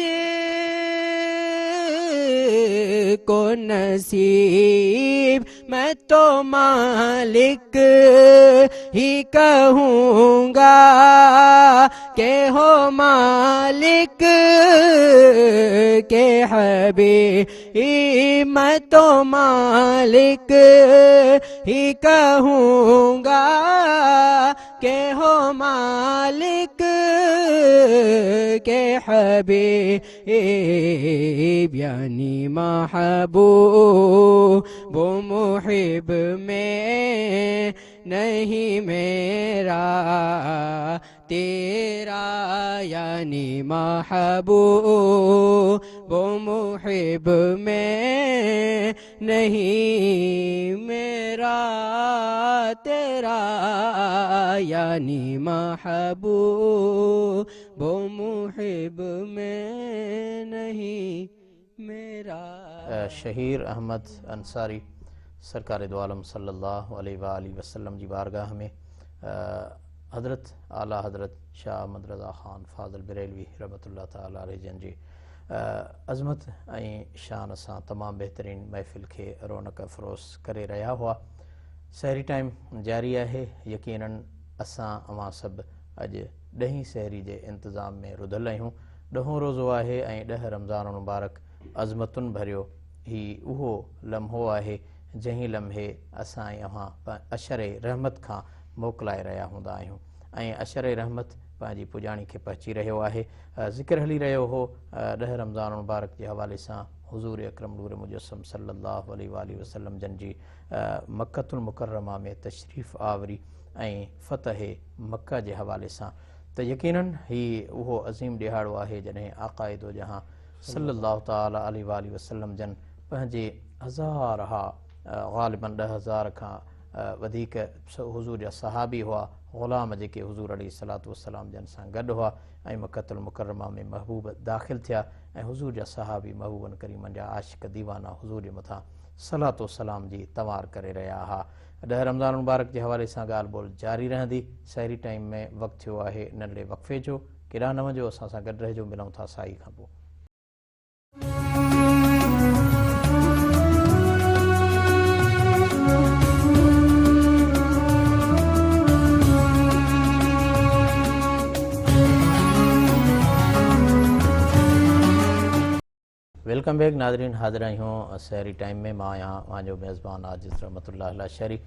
को नसीब, मैं तो मालिक ही कहूँगा के हो मालिक के हबीब, मैं तो मालिक ही कहूँगा के हो मालिक के हबीब, यानी महबूब वो मुहिब में नहीं मेरा तेरा, यानी महबूब वो मुहिब में नहीं मेरा तेरा, यानी महबूब वो मुहिब में नहीं मेरा। शहीर अहमद अंसारी सरकार दो आलम सल्लल्लाहु अलैहि वसल्लम जी बारगाह में हज़रत आला हज़रत शाह अहमद रज़ा ख़ान फ़ाज़िल बरेलवी रहमतुल्लाह ताला अलैहि जन जी अज़मत ऐं शान सां तमामु बहितरीन महफ़िल खे रौनक अफ़रोज़ करे रहिया हुआ। सहरी टाइम जारी आहे। यकीनन असां अवां सभु अॼु ॾहीं सहरी जे इंतज़ाम में रुधल आहियूं। ॾहों रोज़ो आहे ऐं 10 रमज़ान मुबारक अज़मतुनि भरियो ही उहो लम्हो आहे जंहिं लम्हे असां ऐं अवां अशर रहमत खां मोकिलाए रहिया हूंदा आहियूं ऐं अशर रहमत पंहिंजी पुॼाणी खे पहुची रहियो आहे। ज़िक्र हली रहियो हो 10 रमज़ान मुबारक जे हवाले सां हुज़ूर अकरम नूर मुजस्सम सल्लल्लाहु अलैहि वसल्लम जन जी मक्कतुल मुकर्रमा में तशरीफ़ आवरी ऐं फ़तह मक्का जे हवाले सां। त यकीनन ही उहो अज़ीम ॾिहाड़ो आहे जॾहिं आक़ाए दो जहां सल्लल्लाहु ताला अलैहि वसल्लम जन पंहिंजे हज़ार ग़ालिबन 10,000 खां वधीक हुज़ूर जा सहाबी हुआ, ग़ुलाम जेके हुज़ूर अलैहिस्सलातु वस्सलाम जन सां गॾु हुआ ऐं मक्कतुल मुकर्रमा में महबूब दाख़िल थिया ऐं हुज़ूर जा सहाबी महबूबन करीमन जा आशिक़ दीवाना हुज़ूर जे मथां सलातो सलाम जी तवार करे रहिया हुआ। 10 रमज़ान मुबारक जे हवाले सां ॻाल्हि ॿोल जारी रहंदी। सहरी टाइम में वक़्तु थियो आहे नंढे वक़फ़े जो। केॾांहुं न वञो, असां सां गॾु रहिजो। मिलूं था साई खां पोइ। वेलकम बैक नाज़रीन, हाज़िर आहियूं सहरी टाइम में। मां आहियां मुंहिंजो मेज़बान आजिज़ रहमतुल्लाह अलैहि शरी।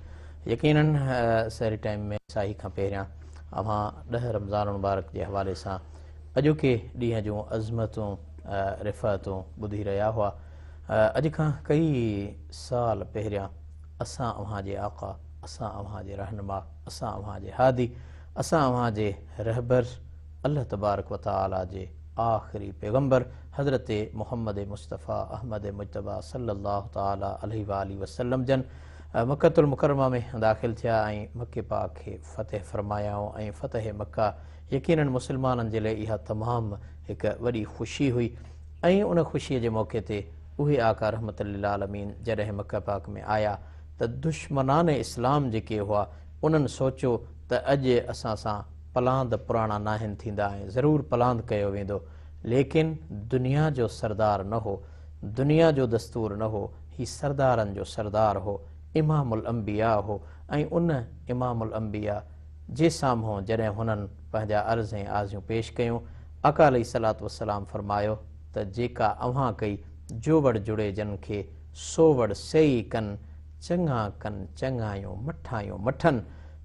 यकीनन सहरी टाइम में साई खां पहिरियां अवां 10 रमज़ान मुबारक जे हवाले सां अॼोके ॾींहं जूं अज़मतूं रिफ़ातूं ॿुधी रहिया हुआ। अॼु खां कई साल पहिरियां असां अव्हां जे आका, असां अव्हां जे रहनुमा, असां अव्हां जे हादी, असां अव्हां जे रहबर अल्लाह तबारक व तआला जे आख़िरी पैगम्बर हज़रत मुहम्मद मुस्तफ़ा अहमद मुजतबा सल्लल्लाहु ताला अलैहि वसल्लम जन मक्कतुल मुकरमा में दाख़िल थिया ऐं मके पाक खे फ़तह फ़रमायाऊं ऐं फ़तह मक्का यकीनन मुस्लमाननि जे लाइ इहा तमामु हिकु वॾी ख़ुशी हुई। ऐं उन ख़ुशीअ जे मौक़े ते उहे आका रहमतुल लिल आलमीन जॾहिं मक्का पाक में आया त दुश्मनान इस्लाम जेके हुआ उन्हनि सोचियो त अॼु असां सां पलांद पुराणा नाहिन थींदा ऐं ज़रूरु पलांद कयो वेंदो, लेकिन दुनिया जो सरदार न हो, दुनिया जो दस्तूर न हो, ही सरदारनि जो सरदार हो, इमामुल अंबिया हो। ऐं उन इमामुल अंबिया जे साम्हूं जॾहिं हुननि पंहिंजा अर्ज़ ऐं आज़ियूं पेश कयूं, आका अलैहिस्सलातु वस्सलाम फरमायो त जेका अव्हां कई जो वड़ जुड़े जन खे सो वड़ सही कनि, चङा कनि चङायूं, मठायूं मठनि।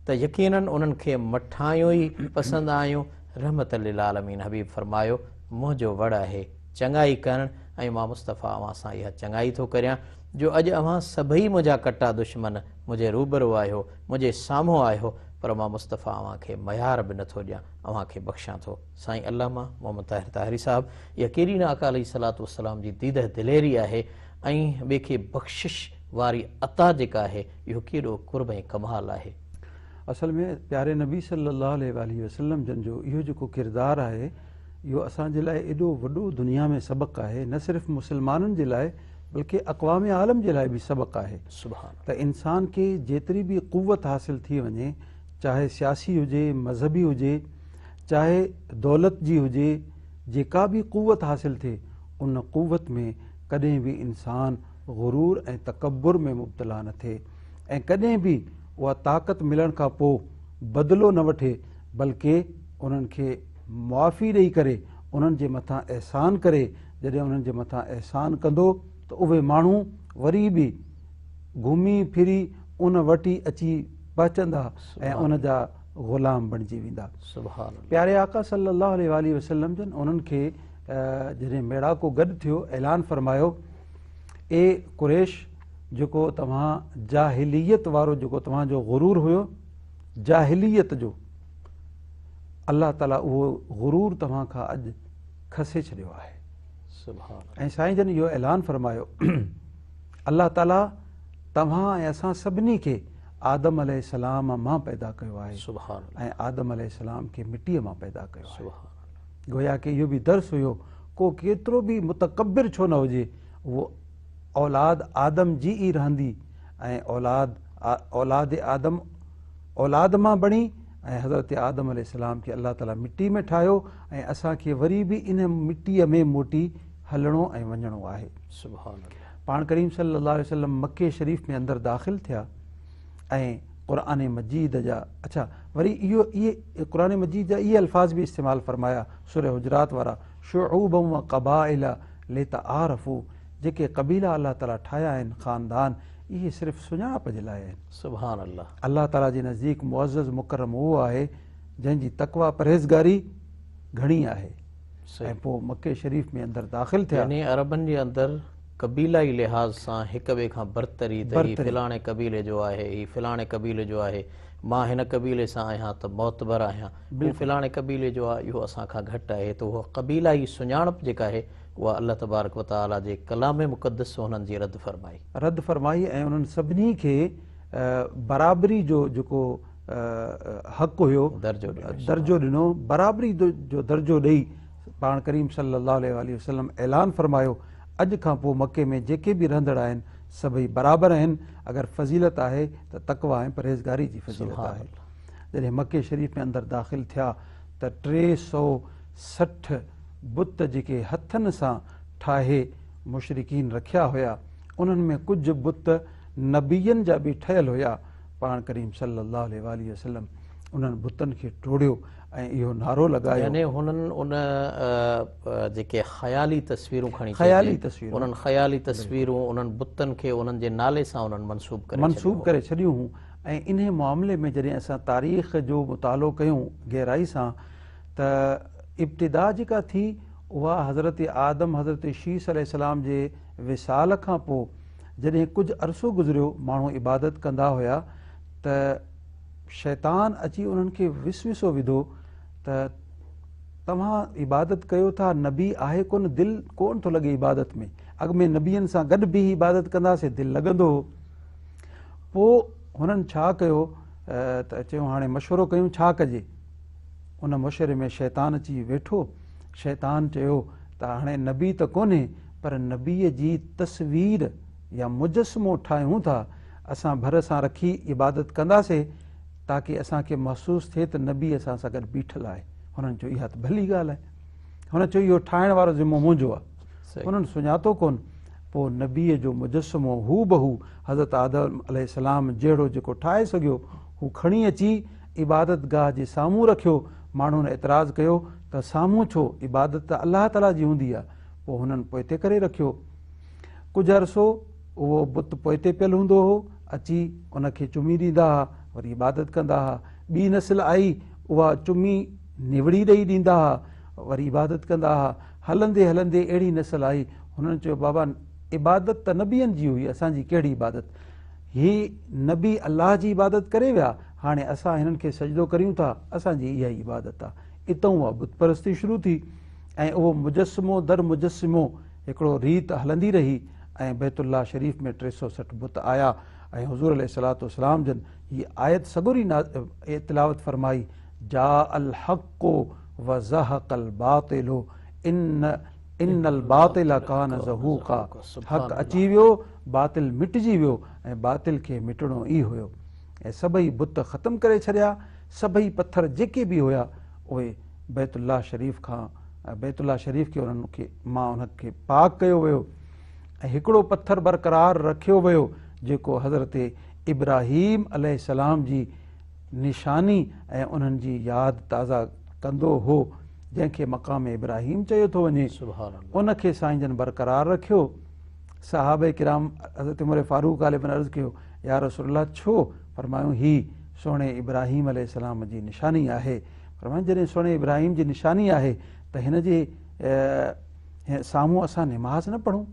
त यकीनन उन्हनि खे मठायूं ई पसंदि आयूं। रहमतुल लिल आलमीन हबीब फरमायो मुंहिंजो वड़ आहे चङाई करणु ऐं मां मुस्तफ़ा अव्हां सां इहा चङाई थो करियां जो अॼु अव्हां सभई मुंहिंजा कटा दुश्मन मुंहिंजे रूबरू आहियो, मुंहिंजे साम्हूं आहियो, पर मां मुस्तफ़ा अव्हां खे मयार बि नथो ॾियां, अव्हां खे बख़्शां थो। साईं अल्लामा मोहम्मद ताहिर ताहिरी साहिबु, इहा कहिड़ी न आका अलैहिस्सलातु वस्सलाम जी दीद दिलेरी आहे ऐं ॿिए खे बख़्शिश वारी अता जेका आहे इहो केॾो क़ुर्ब ऐं कमाल आहे। असल में प्यारे नबी सल्लल्लाहु अलैहि वसल्लम जन जो इहो जेको किरदारु आहे इहो असांजे लाइ एॾो वॾो दुनिया में सबक़ु आहे, न सिर्फ़ु मुस्लमाननि जे लाइ बल्कि अक़वाम आलम जे लाइ बि सबक़ु आहे। सुभान त इंसान खे जेतिरी बि क़ुव्वत हासिल थी वञे, चाहे सियासी हुजे, मज़हबी हुजे, चाहे दौलत जी हुजे, जेका बि क़ुव्वत हासिल थिए उन क़ुव्वत में कॾहिं बि इंसान गुरूर ऐं तकब्बुर में मुब्तला न थिए ऐं कॾहिं बि उहा ताक़त मिलण खां पोइ बदिलो न वठे, बल्कि उन्हनि खे मुआफ़ी ॾेई करे उन्हनि जे मथां अहसान करे। जॾहिं उन्हनि जे मथां अहसान कंदो त उहे माण्हू वरी बि घुमी फिरी उन वटि अची पहुचंदा ऐं उन जा ग़ुलाम बणिजी वेंदा। सुभान अल्लाह। प्यारे आका सल्लल्लाहु अलैहि वसल्लम जन उन्हनि खे जॾहिं मेड़ाको गॾु थियो, ऐलान फरमायो, ए कुरैश, जेको तव्हां जाहिलियत वारो जेको तव्हांजो गुरूर हुयो, जाहिलियत जो, अल्लाह ताला उहो गुरूर तव्हां खां अॼु खसे छॾियो आहे। सुभान ऐं साईं जन इहो ऐलान फरमायो, अल्लाह ताला तव्हां ऐं असां सभिनी खे आदम अलैहिस्सलाम मां पैदा कयो आहे सुभान ऐं आदम अलैहिस्सलाम खे मिटीअ मां पैदा कयो आहे। सुभान गोया कि इहो बि दर्स हुयो, को केतिरो बि मुतकब्बिर छो न हुजे, उहो औलाद आदम जी ई रहंदी ऐं औलाद आदम औलाद मां बणी ऐं हज़रत आदम अलैहिस्सलाम खे अल्लाह ताला मिट्टी में ठाहियो ऐं असांखे वरी बि इन मिट्टीअ में मोटी हलणो ऐं वञणो आहे। सुभान अल्लाह। पाण करीम सल्लल्लाहु अलैहि वसल्लम मके शरीफ़ में अंदरि दाख़िल थिया ऐं क़ुरान मजीद जा वरी इहे क़ुरान मजीद जा इहे अल्फाज़ बि इस्तेमालु फरमाया सूरह हुजरात वारा, शुऊबन व क़बाइल लितआरफू, जेके क़बीला अल्लाह ताला ठाहिया आहिनि, ख़ानदान, इहे सिर्फ़ु सुञाणप जे लाइ आहिनि। सुभान अल्लाह। अल्लाह ताला जे नज़दीक मुअज़्ज़ज़ मुकरम उहो आहे जंहिंजी तक़वा परहेज़गारी घणी आहे। ऐं पोइ मके शरीफ़ में अंदरि दाख़िल थिया। यानी अरबनि जे अंदरि क़बीलाई लिहाज़ सां हिक ॿिए खां बरतरी, त हीउ फिलाणे क़बीले जो आहे, हीउ फिलाणे क़बीले जो आहे, मां हिन क़बीले सां आहियां त मोतबर आहियां, हू फिलाणे क़बीले जो आहे, इहो असां खां घटि आहे। त उहा क़बीलाई सुञाणप जेका आहे उहा अल्लाह तबारक व तआला जे कलाम मुक़द्दस हुननि जी रद्द फरमाई ऐं उन्हनि सभिनी खे बराबरी जो जेको हक़ हुयो, दर्जो ॾिनो, बराबरी जो दर्जो ॾेई पाण करीम सल्लल्लाहु अलैहि वसल्लम ऐलान फरमायो, अॼु खां पोइ मके में जेके बि रहंदड़ आहिनि सभई बराबरि आहिनि। अगरि फज़ीलत आहे त तक़वा ऐं परहेज़गारी जी फज़ीलत आहे। जॾहिं मके शरीफ़ में अंदरि दाख़िल थिया त 360 बुत जेके हथनि सां ठाहे मुशरिकीन रखिया हुया, उन्हनि में कुझु बुत नबियनि जा बि ठहियल हुया। पाण करीम सल्लल्लाहु अलैहि वसल्लम उन्हनि बुतनि खे टोड़ियो ऐं इहो नारो लॻायो। यानी हुननि उन जेके ख़याली तस्वीरूं खणी उन्हनि ख़याली तस्वीरूं उन्हनि बुतनि खे उन्हनि जे नाले सां उन्हनि मनसूब करे छॾियूं हुयूं। ऐं इन मामले में जॾहिं असां तारीख़ जो मुतालो कयूं गहराई सां त इब्तिदा जेका थी उहा हज़रत आदम हज़रत शीस अलैहिस्सलाम जे विसाल खां पोइ जॾहिं कुझु अरसो गुज़रियो, माण्हू इबादत कंदा हुया त शैतान अची उन्हनि खे विसविसो विधो त तव्हां इबादत कयो था, नबी आहे कोन, दिलि कोन थो लॻे इबादत में। अॻु में नबियनि सां गॾु बि इबादत कंदासीं, दिलि लॻंदो हो। पोइ हुननि छा कयो त चयूं हाणे मशवरो कयूं छा कजे। उन मशवरे में शैतान अची वेठो। शैतान चयो त हाणे नबी त कोन्हे, पर नबीअ जी तस्वीर या मुजस्मो ठाहियूं था, असां भर सां रखी इबादत कंदासीं ताकी असांखे महसूसु थिए त नबी असां सां गॾु बीठल आहे। हुननि चयो इहा त भली ॻाल्हि आहे। हुन चयो इहो ठाहिण वारो ज़िम्मो मुंहिंजो आहे। हुननि सुञातो कोन। पोइ नबीअ जो मुजस्मो हू बहू हज़रत आदम अलैहिस्सलाम जहिड़ो जेको ठाहे सघियो हू खणी अची इबादत गाह जे साम्हूं रखियो। माण्हुनि एतिराज़ु कयो त साम्हूं छो, इबादत त अलाह ताला जी हूंदी आहे। पोइ हुननि पोइते करे रखियो। कुझु अरसो उहो बुत पोइते पियल हूंदो हो, अची उनखे चुमी ॾींदा हुआ, वरी इबादत कंदा हुआ। ॿी नस्ल आई, उहा चुमी निवड़ी ॾेई ॾींदा हुआ, वरी इबादत कंदा हुआ। हलंदे हलंदे अहिड़ी नस्ल आई, हुननि चयो बाबा इबादत त नबियनि जी हुई, असांजी कहिड़ी इबादत, ही नबी अलाह जी इबादत करे विया, हाणे असां हिननि खे सजदो करियूं था, असांजी इहा ई इबादत आहे। इतां उहा बुत परस्ती शुरू थी ऐं उहो मुजस्मो दर मुजस्मो हिकिड़ो रीत हलंदी रही ऐं बैतुल्लाह शरीफ़ में 360 बुत आया ऐं हुज़ूर अलैहिस्सलातु वस्सलाम जन हीअ आयत सगोरी तिलावत फरमाई, जा अल हक़्क़ु व ज़हक़ल बातिलु इन्नल बातिल कान ज़हूक़ा। हक़ अची वियो, बातिल मिटिजी वियो ऐं बातिल खे मिटणो ई हुयो। ऐं सभई बुत ख़तमु करे छॾिया। सभई पत्थर जेके बि हुया उहे बैतुल्लाह शरीफ़ खे उन्हनि खे मां उनखे पाक कयो वियो ऐं हिकिड़ो पत्थर बरक़रार रखियो वियो जेको हज़रत इब्राहीम अलैहिस्सलाम जी निशानी ऐं उन्हनि जी यादि ताज़ा कंदो हो, जंहिंखे मक़ाम इब्राहीम चयो थो वञे, सुभान अल्लाह। उनखे साईं जन बरक़रार रखियो। सहाबे किराम हज़रत उमर फारूक आलिबन अर्ज़ु कयो, या रसूलल्लाह छो? फरमायूं ही सोणे इब्राहीम अलैहिस्सलाम जी निशानी आहे। फरमायूं जॾहिं सोणे इब्राहीम जी निशानी आहे त हिन जे साम्हूं असां निमाज़ न पढ़ूं?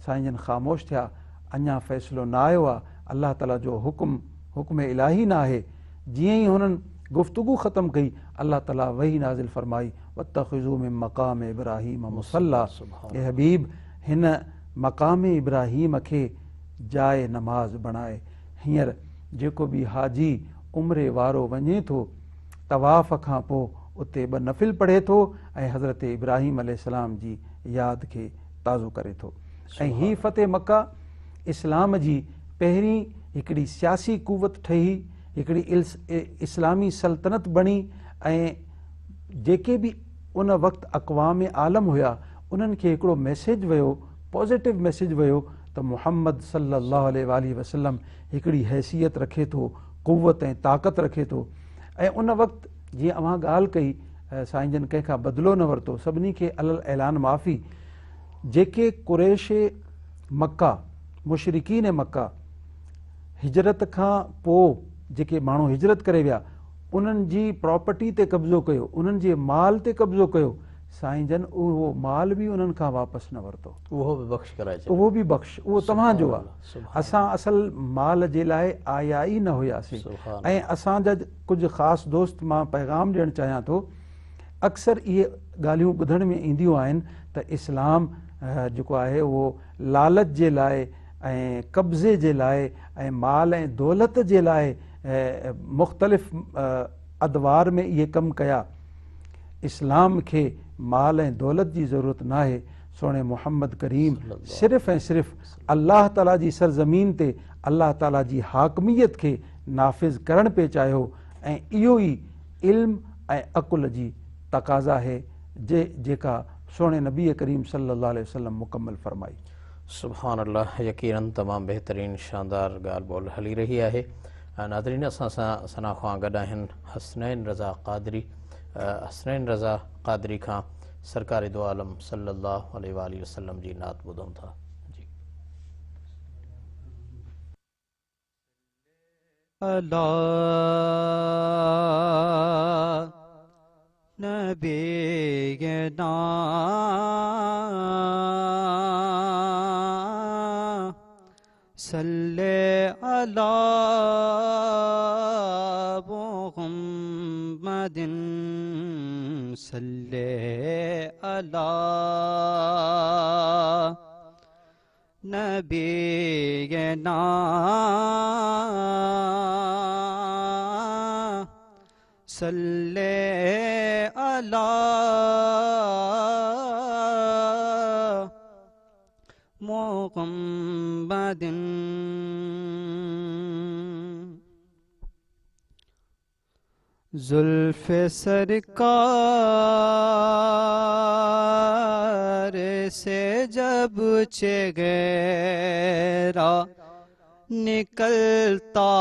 साईं जन ख़ामोश थिया, अञा फ़ैसिलो न आयो आहे, अलाह ताला जो हुकुम इलाही न आहे। जीअं ई हुननि गुफ़्तगू ख़तमु कई, अलाह ताला वही नाज़िल फरमाई, वत्तख़िज़ू मिन मक़ाम इब्राहीम मुसल्ला। ए हबीब, हिन मक़ाम इब्राहीम खे जाइ नमाज़ बणाए। हींअर जेको बि हाजी उम्रे वारो वञे थो, तवाफ़ खां पोइ उते 2 नफ़िल पढ़े थो ऐं हज़रत इब्राहीम अलैहिस्सलाम जी यादि खे ताज़ो करे थो। ऐं ही फ़तेह मक्का इस्लाम जी पहिरीं हिकिड़ी सियासी क़ुवत ठही, हिकिड़ी इस्लामी सल्तनत बणी, ऐं जेके बि उन वक़्तु अक़वाम आलम हुया उन्हनि खे हिकिड़ो मैसेज वियो, पॉज़िटिव मैसेज वियो त मुहम्मद सल्लल्लाहु अलैहि वसल्लम हिकिड़ी हैसियत रखे थो, क़ुवत ऐं ताक़त रखे थो। ऐं उन वक़्तु जीअं अवां ॻाल्हि कई, साईं जन कंहिंखां बदिलो न वरितो, सभिनी खे अलल ऐलान माफ़ी। जेके कुरैश मक्का, मुशरिकीन मक्का, हिजरत खां पोइ जेके माण्हू हिजरत करे विया, उन्हनि जी प्रॉपर्टी ते कब्ज़ो कयो, उन्हनि जे माल ते कब्ज़ो कयो, साईं जन उहो माल बि उन्हनि खां वापसि न वरितो, उहो बि बख़्श कराए छॾियो। उहो बि बख़्श, उहो तव्हांजो आहे। असां असल माल जे लाइ आया ई न हुयासीं। ऐं असांजा कुझु ख़ासि दोस्त, मां पैगाम ॾियणु चाहियां थो, अक्सर इहे ॻाल्हियूं ॿुधण में ईंदियूं आहिनि त इस्लाम जेको आहे उहो लालच जे लाइ ऐं कब्ज़े जे लाइ ऐं माल ऐं दौलत जे लाइ मुख़्तलिफ़ अदवार में इहे कमु कया। इस्लाम खे माल ऐं दौलत जी ज़रूरत न आहे। सोणे मुहम्मद करीम सिर्फ़ु ऐं सिर्फ़ु अल्लाह ताला जी सरज़मीन ते अल्लाह ताला जी हाकमियत खे नाफ़िज़ करणु पिए चाहियो, ऐं इहो ई इल्म ऐं अक़ुल जी तक़ाज़ा आहे जेका सोणे नबी करीम सल्लल्लाहु अलैहि वसल्लम मुकम्मल फरमाई। सुभान अल्लाह, यकीनन तमामु बहितरीन शानदार ॻाल्हि ॿोल हली रही आहे। नादरीन, असां सां सना खां गॾु आहिनि हसनैन रज़ा क़ादरी। हसनैन रज़ा क़ादरी खां सरकार दो आलम सल्लल्लाहु अलैहि वसल्लम जी नात ॿुधूं था। जी अल्लाह नबीना सल्ले अला मुहम्मदिन सल्ले अला नबीना सल्ले अला मुहम्मदिन। जुल्फ़े सरकार से जब चेहरा निकलता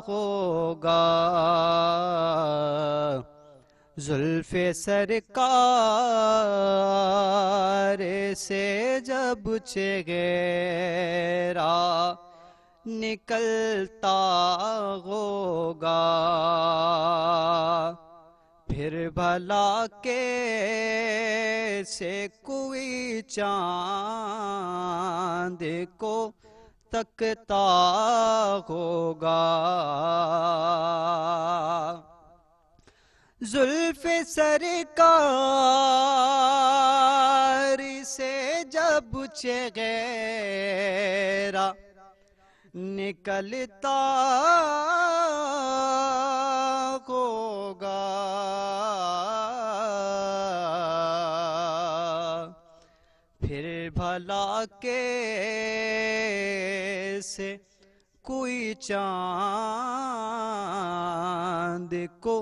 होगा, जुल्फ़े सरकार से जब चेहरा निकलता होगा, फिर भला कैसे कोई चांद को तकता होगा। जुल्फ़े सरकार से जब चेहरा निकलता होगा, फिर भला कैसे कोई चांद को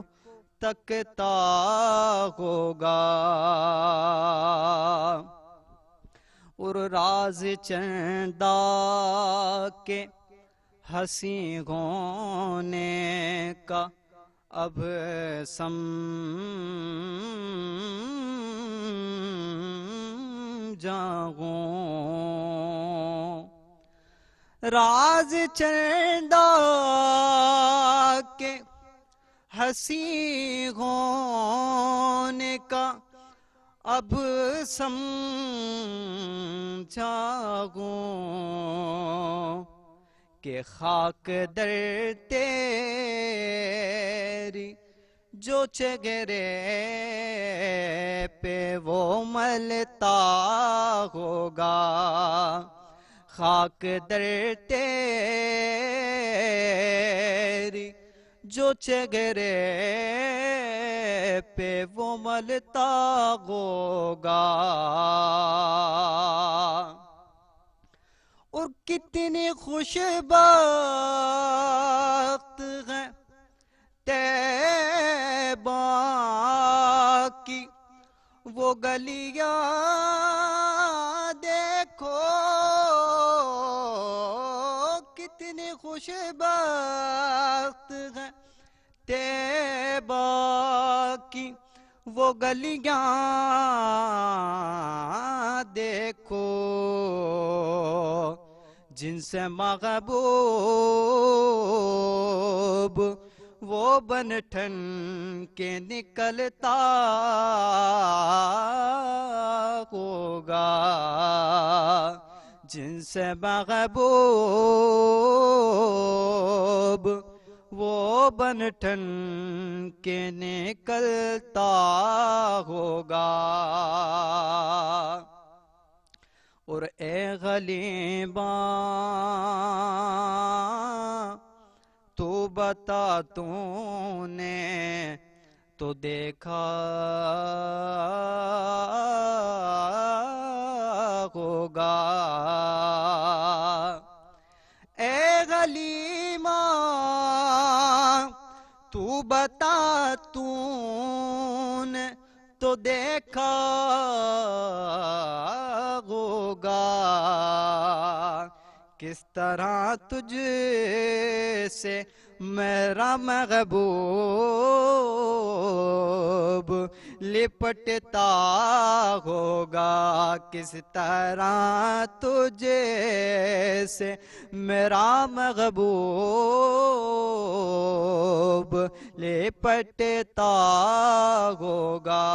तकता होगा। اور راز چندا کے ہنسی ہونے کا اب سمجھاؤں، راز چندا کے ہنسی ہونے کا اب سمجھاؤں، کہ خاک در تیری جو چہرے پہ وہ ملتا ہوگا، خاک در تیری جو چہرے پہ وہ ملتا ہوگا، اور کتنی خوش بخت ہیں طیبہ کی وہ گلیاں دیکھو، کتنی خوش بخت ہیں طیبہ کی وہ گلیاں دیکھو، جن سے محبوب وہ بن ٹھن کے نکلتا ہوگا، جن سے محبوب وہ بن ٹھن کے نکلتا ہوگا، اور اے غلیباں تو بتا تو نے تو دیکھا ہوگا، اے غلیباں تو بتا تو نے تو دیکھا ہوگا، کس طرح تجھ سے میرا محبوب لپٹتا ہوگا، کس طرح تجھ سے میرا محبوب لپٹتا ہوگا،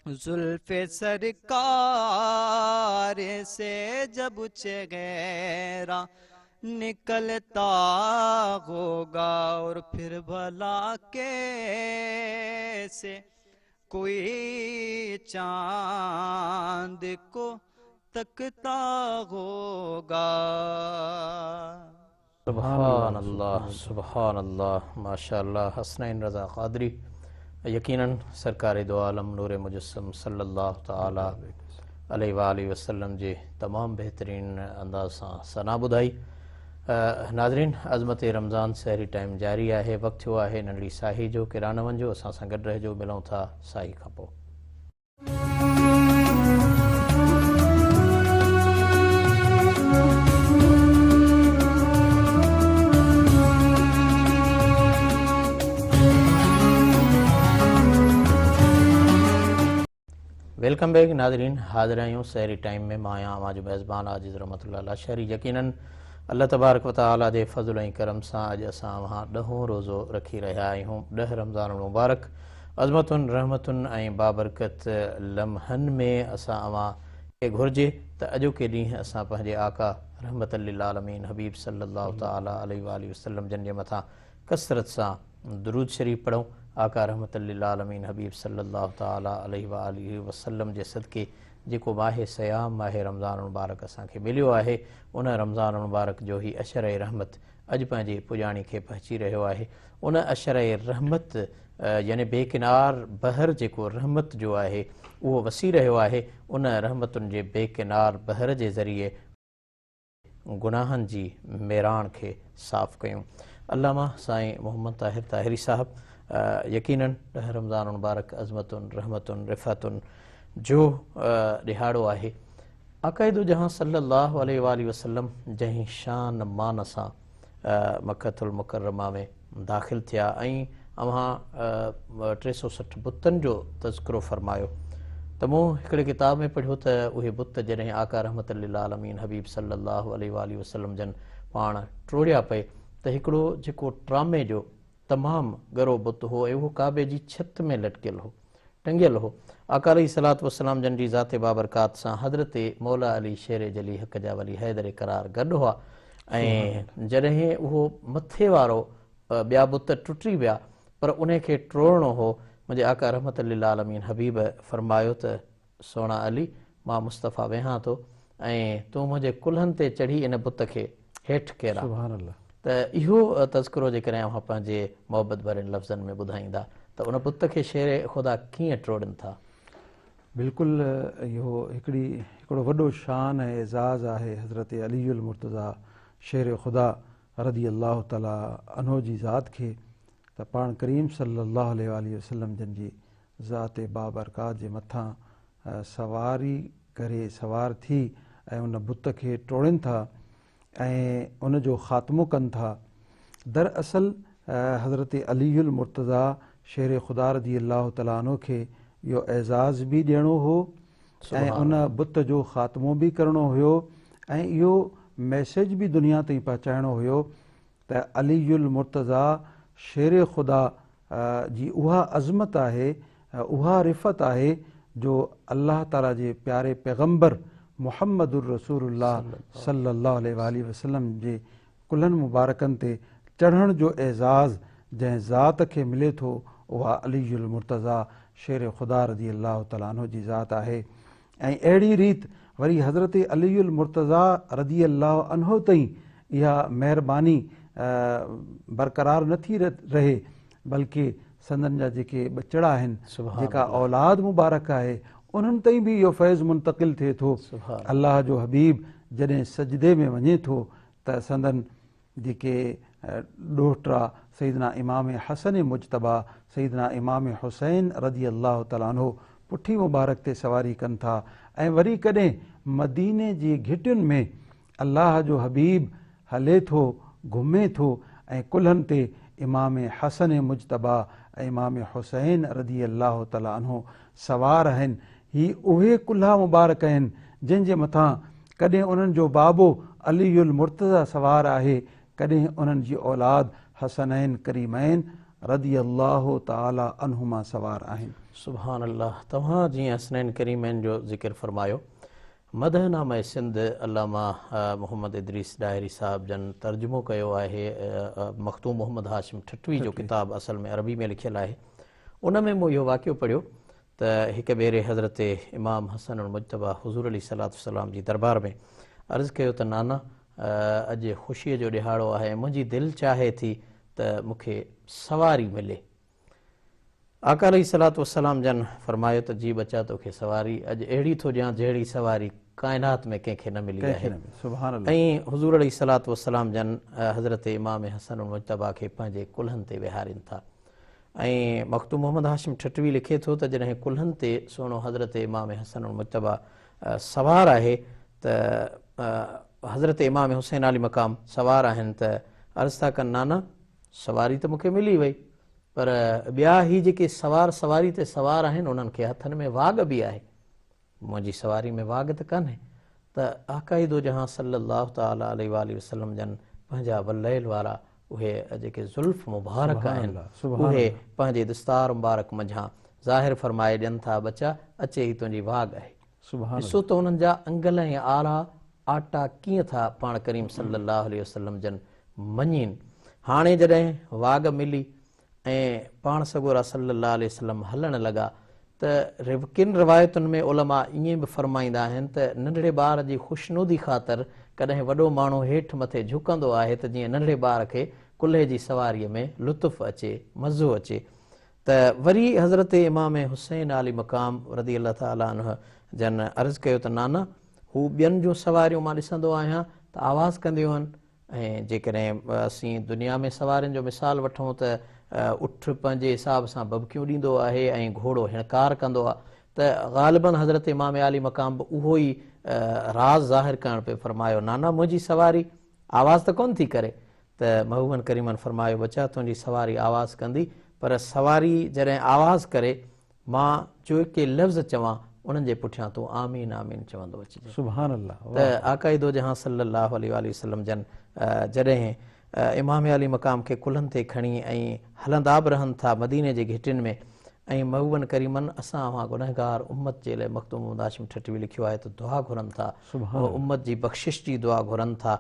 زلف سرکار سے جب چہرہ نکلتا ہوگا، اور پھر بھلا کیسے کوئی چاند کو تکتا ہوگا۔ سبحان اللہ، ماشاءاللہ۔ حسنین رضا قادری یقیناً سرکار دو عالم نور مجسم صلی اللہ تعالی علیہ وآلہ وسلم جے تمام بہترین انداز سے ثنا بدائی۔ ناظرین، عظمت رمضان سحری ٹائم جاری ہے، وقت ہوا ہے ننڈی ساہی جو کہ ران ونجو اساں سان گڈ رہجو، ملوں تھا ساہی کھاں پو۔ ویلکم بیک ناظرین، حاضر آئیوں سحری ٹائم میں مایا آماج میزبان عاجز رحمت اللہ علیہ شہری۔ یقیناً اللہ تبارک و تعالیٰ دے فضل و کرم سان اج اساں وہاں 10 روزو رکھی رہا آئیوں، 10 رمضان المبارک عظمتن رحمتن ऐं بابرکت لمحن میں اساں وہاں کے گھرجے تا اجو کے ڈींहुं اساں پنहिंजे آقا رحمت للعالمین حبیب صلی اللہ تعالیٰ علیہ وآلہ وسلم جن جے متھاں کثرت سان درود شریف پڑھوں۔ آقا رحمت للعالمین حبیب صلی اللہ تعالیٰ علیہ وآلہ وسلم جے صدقے جیکو ماہ سیام ماہ رمضان المبارک اساں کے ملیو ہے، ان رمضان المبارک جو ہی اشرۂ رحمت اج پنहिंजे पुॼाणी खे पहुची रहियो आहे۔ उन अशरए रहमत यानी बेकिनार बहर जेको रहमत जो आहे उहो वसी रहियो आहे। उन रहमतुनि जे बेकिनार बहर जे ज़रिए गुनाहनि जी मेराण खे साफ़ कयूं। अल्लामा साईं मोहम्मद ताहिर ताहिरी साहब यकीनन रमज़ान मुबारक अज़मतुन रहमतुन रिफ़तुन जो ॾिहाड़ो आहे। अक़ाइदो जहां सल्लल्लाहु अलैहि वालि वसल्लम जंहिं शान मान सां मक्कतुल मुकर्रमा में दाख़िल थिया ऐं अव्हां 360 बुतनि जो तज़किरो फ़रमायो त मूं हिकिड़े किताब में पढ़ियो त उहे बुत जॾहिं आका रहमत लिल आलमीन हबीब सल्लल्लाहु अलैहि वालि वसल्लम जन पाण टोड़िया पए त हिकिड़ो जेको ट्रामे जो तमामु ॻरो बुत हो ऐं उहो काबे जी छित में लटकियल हो, टंगियल हो। आका अलैहिस्सलातु वस्सलाम जन जी ज़ाते बाबरकात सां हज़रत मौला अली शेर जली हक़ जा वली हैदर करार गॾु हुआ ऐं जॾहिं उहो मथे वारो ॿिया बुत टुटी विया पर उन खे टोड़णो हो, मुंहिंजे आका रहमत लिल आलमीन हबीब फरमायो त सोना अली मां मुस्तफ़ा वेहां थो ऐं तूं मुंहिंजे कुल्हनि ते चढ़ी इन बुत खे हेठि केरा। सुभान अल्लाह। त इहो तज़किरो जेकॾहिं अव्हां पंहिंजे मोहबत भरियल लफ़्ज़नि में ॿुधाईंदा त उन बुत खे शेर ख़ुदा कीअं टोड़नि था? बिल्कुलु इहो हिकिड़ो वॾो शान ऐं एज़ाज़ आहे हज़रत अलीउल मुर्तज़ा शेर ख़ुदा रज़ी अल्लाह ताला अन्हो जी ज़ात खे त पाण करीम सल्लल्लाहु अलैहि वसल्लम जन जी ज़ात बाबरकात जे मथां सवारी करे सवार थी ऐं उन बुत खे टोड़नि था ऐं उन जो ख़ात्मो कनि था। दरअसल हज़रत अलीउल मुर्तज़ा शेर ख़ुदा रज़ी अल्लाह ताला अन्हो खे इहो एज़ाज़ बि ॾियणो हो ऐं उन बुत जो ख़ात्मो बि करिणो हुयो ऐं इहो मैसेज बि दुनिया ताईं पहुचाइणो हुयो त अलीउल मुर्तज़ा शेर ख़ुदा जी उहा अज़मत आहे, उहा रिफ़त आहे जो अल्लाह ताला जे प्यारे पैगम्बर मुहम्मदुर रसूलुल्लाह सल्लल्लाहु अलैहि वसल्लम जे कुल्हनि मुबारकनि ते चढ़ण जो एज़ाज़ जंहिं ज़ात खे मिले थो उहा अलीउल मुर्तज़ा शेर ख़ुदा रज़ी अल्लाह ताला अन्हो जी ज़ात आहे। ऐं अहिड़ी रीति वरी हज़रत अलीउल मुर्तज़ा रज़ी अल्लाह अन्हो ताईं इहा महिरबानी बरक़रार नथी रहे बल्कि संदन जा जेके ॿचड़ा आहिनि, जेका औलाद मुबारक आहे, उन्हनि ताईं बि इहो फैज़ मुंतक़िल थिए थो। अल्लाह जो हबीब जॾहिं सजदे में वञे थो त संदन जेके ॾोहिटा सईदना इमाम हसन मुजतबा सईदना इमाम हुसैन रज़ी अल्लाह ताला अन्हो पुठी मुबारक ते सवारी कनि था ऐं वरी कॾहिं मदीने जी घिटियुनि में अल्लाह जो हबीब हले थो, घुमे थो ऐं कुल्हनि ते इमाम हसन मुजतबा ऐं इमाम हुसैन रज़ी अल्लाह ताला अन्हो सवार आहिनि। ही उहे कुल्हा मुबारक आहिनि जंहिंजे मथां कॾहिं उन्हनि जो बाबो अलीउल मुर्तज़ा सवार आहे, कॾहिं उन्हनि जी औलाद हसनैन करीमैन रज़ी अल्लाह ताला अन्हुमा सवार आहिनि। सुभान अल्लाह। तव्हां जीअं हसनैन करीमैन जो ज़िक्र फ़रमायो, मदहनामा सिंध अल्लामा मोहम्मद इदरीस डायरी साहब जन तर्जुमो कयो आहे मखतूम मोहम्मद हाशिम ठटवी जो किताब असल में अरबी में लिखियल आहे। उन में मूं इहो वाक़ियो पढ़ियो त हिकु भेरे हज़रत इमाम हसन मुजतबा हुज़ूर अली सलातु वसलाम जी दरबार में अर्ज़ु कयो त नाना अॼु ख़ुशीअ जो ॾिहाड़ो आहे, मुंहिंजी दिलि चाहे थी त मूंखे सवारी मिले। आका अलैहिस्सलातु वस्सलाम जन फरमायो त जी बचा तोखे सवारी अॼु अहिड़ी थो ॾियां जहिड़ी सवारी काइनात में कंहिंखे न मिली आहे। ऐं हुज़ूर अलैहिस्सलातु वस्सलाम जन हज़रत इमाम हसन मुजतबा खे पंहिंजे कुल्हनि ते विहारिनि था ऐं मखतूम मोहम्मद हाशिम ठटवी लिखे थो त जॾहिं कुल्हनि ते सोनो हज़रत इमाम हसन मुजतबा सवार आहे त हज़रत इमाम हुसैन अली मक़ाम सवार आहिनि त अर्ज़ु था कनि नाना सवारी त मूंखे मिली वई पर ॿिया ही जेके सवारी ते सवार आहिनि उन्हनि खे हथनि में वाग बि आहे, मुंहिंजी सवारी में वाग त कान्हे। त अक़ाइदो जहां सल्लल्लाहु ताला अलैहि वसल्लम जन पंहिंजा वलैल वारा उहे जेके ज़ुल्फ़ मुबारक आहिनि उहे पंहिंजे दस्तार मुबारक मंझां ज़ाहिर फरमाए ॾियनि था बचा अचे ई तुंहिंजी वाग आहे। ॾिसो त उन्हनि जा अंगल ऐं आरा आटा कीअं था पाण करीम सल्लल्लाहु अलैहि वसल्लम जन मञीनि। हाणे जॾहिं वाग मिली ऐं पाण सॻोरा सल्लल्लाहु अलैहि वसल्लम हलणु लॻा त किन रिवायतुनि में उलमा ईअं बि फरमाईंदा आहिनि त नंढड़े ॿार जी ख़ुशनूदी ख़ातिर कॾहिं वॾो माण्हू हेठि मथे झुकंदो आहे त जीअं नंढड़े ॿार खे कुल्हे जी सवारीअ में लुत्फ़ अचे, मज़ो अचे। त वरी हज़रत इमाम हुसैन अली मक़ाम रज़ी अल्लाह ताला अन्हु जन अर्ज़ु कयो त नाना हू ॿियनि जूं सवारियूं मां ॾिसंदो आहियां त आवाज़ु कंदियूं आहिनि ऐं जेकॾहिं असीं दुनिया में सवारियुनि जो मिसाल वठूं त उठ पंहिंजे हिसाब सां बबकियूं ॾींदो आहे ऐं घोड़ो हिणकार कंदो आहे, त غالباً حضرت امام علی مقام به उहो ई राज़ ज़ाहिर करण पे फरमायो नाना मुंहिंजी सवारी आवाज़ त कोन थी करे त महबूबन करीमन फरमायो बचा तुंहिंजी सवारी आवाज़ कंदी पर सवारी जॾहिं आवाज़ करे मां जेके लफ़्ज़ चवां उन्हनि जे पुठियां तूं आमीन आमीन चवंदो अचिजे सुभान अल्लाह त आका दो जहां सल्लल्लाहु अलैहि वसल्लम जन जॾहिं इमाम अली मक़ाम खे कुल्हनि ते खणी ऐं हलंदा बि रहनि था मदीने जे घिटियुनि में ऐं महबूबन करीमन असां वां गुनहगार उम्मत जे लाइ मखदूम हाशिम ठठवी लिखियो आहे त दुआ घुरनि था उम्मत जी बख़्शिश जी दुआ घुरनि था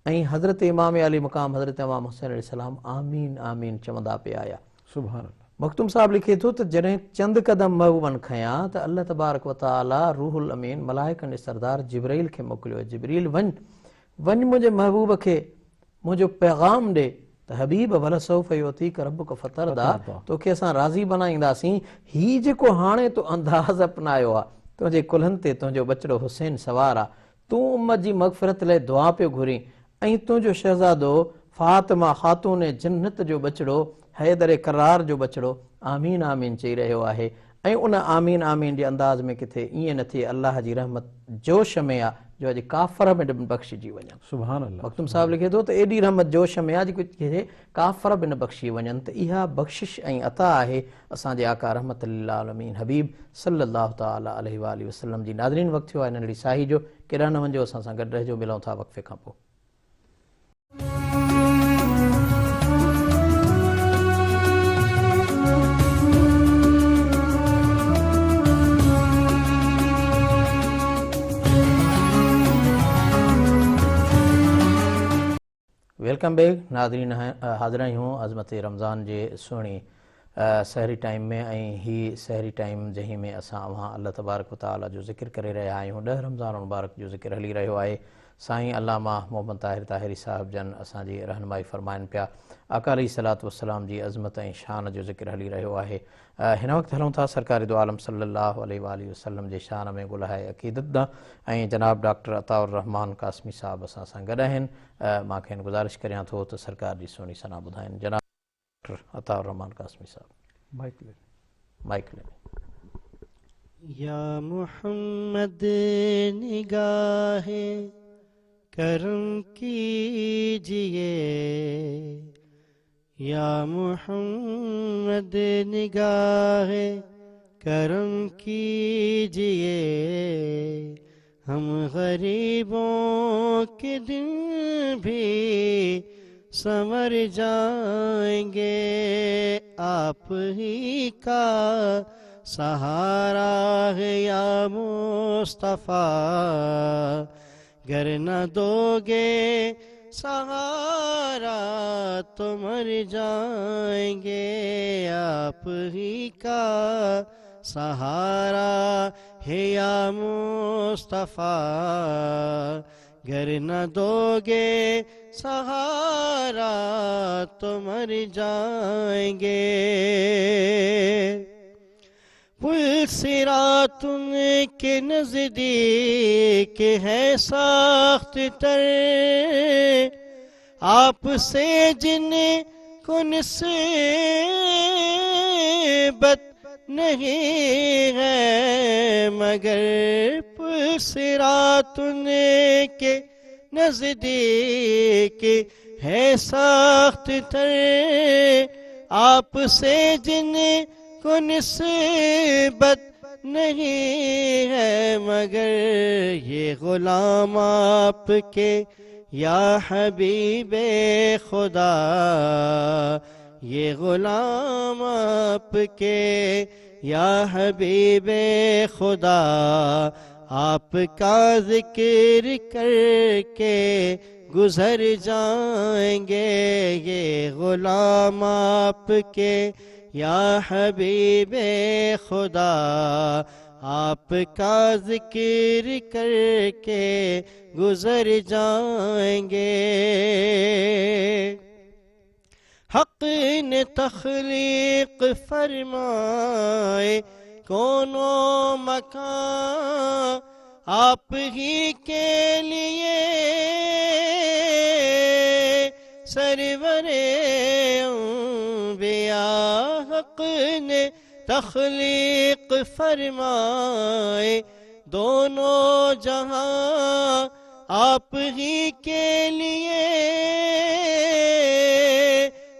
ऐं हज़रत इमाम अली मक़ाम हज़रत इमाम हुसैन अलैहिस्सलाम आमीन आमीन चवंदा पिया आया सुभान अल्लाह मखदूम साहब लिखे थो त जॾहिं चंद कदम महबूबन खयां त अल्लाह तबारक व तआला रूहुल अमीन मलाइकनि जे सरदार जिब्राइल खे मोकिलियो जिब्रील वञ मुंहिंजे महबूब खे मुंहिंजो पैगाम ॾे त हबीब वल सौफ युतीक रब्बुक फतरदा तोखे असां राज़ी बनाईंदासीं ही जेको हाणे तो अंदाज़ अपनायो आहे तुंहिंजे कुल्हनि ते तुंहिंजो बचिड़ो हुसैन सवार आहे तूं उम्मत जी मग़फ़िरत लाइ दुआ पियो घुरी ऐं तुंहिंजो शहज़ादो फातिमा ख़ातून जन्नत जो बचिड़ो हैदर करार जो बचिड़ो आमीन आमीन चई रहियो आहे ऐं उन आमीन आमीन जे अंदाज़ में किथे ईअं न थिए अल्लाह जी रहमत जोश में आहे जो अॼु काफ़र में बख़्शिजी वञनि सुभान अल्लाह मखदूम साहब लिखे थो त एॾी रहमत जोश में आहे जेको किथे काफ़र बि न बख़्शी वञनि त इहा बख़्शिश ऐं अता आहे असांजे आका रहमत लिल आलमीन हबीब सल्लल्लाहु तआला अलैहि वसल्लम जी नाज़रीन वक़्तु थियो आहे नंढड़ी साही जो केॾा न वञो असां सां गॾु रहिजो मिलूं था वक़्फ़े खां पोइ वेलकम बैक नाज़रीन हाज़िर आहियूं अज़मत रमज़ान जे सुहिणी सहरी टाइम में ऐं ही सहरी टाइम जंहिं में असां अल्लाह तबारक व तआला जो ज़िक्र करे रहिया आहियूं 10 रमज़ान मुबारक जो ज़िक्र हली रहियो आहे साईं अल्लामा मोहम्मद ताहिर ताहिरी साहिब जन असांजी रहनुमाई फरमाइनि पिया आका अलैहिस्सलातु वस्सलाम जी अज़मत ऐं शान जो ज़िक्र हली रहियो आहे हिन वक़्तु हलूं था सरकारी दो आलम सल्लल्लाहु अलैहि वसल्लम जे शान में गुलाए अक़ीदत ॾांहुं ऐं जनाब डॉक्टर अताउर रहमान कासमी साहब असां सां गॾु आहिनि मां खेनि गुज़ारिश करियां थो त सरकार जी सुहिणी सना ॿुधाइनि जनाब डॉक्टर अताउर रहमान कासमी साहब माइक ले या मुहम्मद निगाहे करम कीजिए या मुहम्मद निगाहे करम कीजिए हम गरीबों के दिन भी संवर जाएंगे आप ही का सहारा है या मुस्तफा गर न दोगे सहारा तो मर जाएंगे आप ही का सहारा है या मुस्तफा गर न दोगे सहारा तो मर जाएंगे पुल सिरात उनके नजदीक है सख्त तर आपसे जिनको निस्बत नहीं है मगर पुल सिरात उनके नजदीक है सख्त तर आपसे जिनको निस्बत नहीं है मगर ये गुलाम आपके या हबीबे खुदा ये गुलाम आपके या हबीबे खुदा आपका जिक्र करके गुजर जाएंगे ये गुलाम आपके या हबीबे खुदा आपका जिक्र करके गुजर जाएंगे हक़ ने तख्लीक फरमाए कोनो मकान आप ही के लिए सरवरे अंबिया हक़ ने تخلیق فرمائے دونوں جہاں آپ ہی کے لیے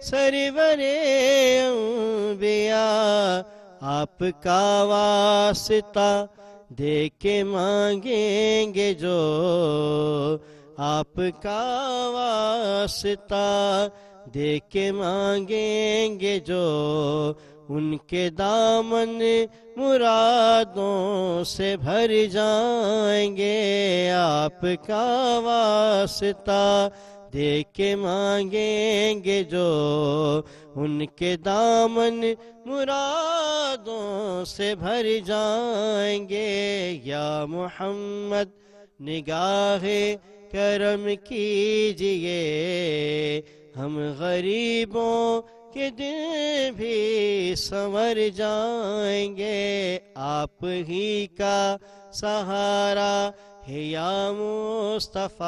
سرور انبیاء آپ کا واسطہ دے کے مانگیں گے جو آپ کا واسطہ دے کے مانگیں گے جو ان کے دامن مرادوں سے بھر جائیں گے آپ کا واسطہ دے کے مانگیں گے جو ان کے دامن مرادوں سے بھر جائیں گے یا محمد نگاہ کرم کیجئے ہم غریبوں کے دل بھی سنور جائیں گے آپ ہی کا سہارا ہے یا مصطفیٰ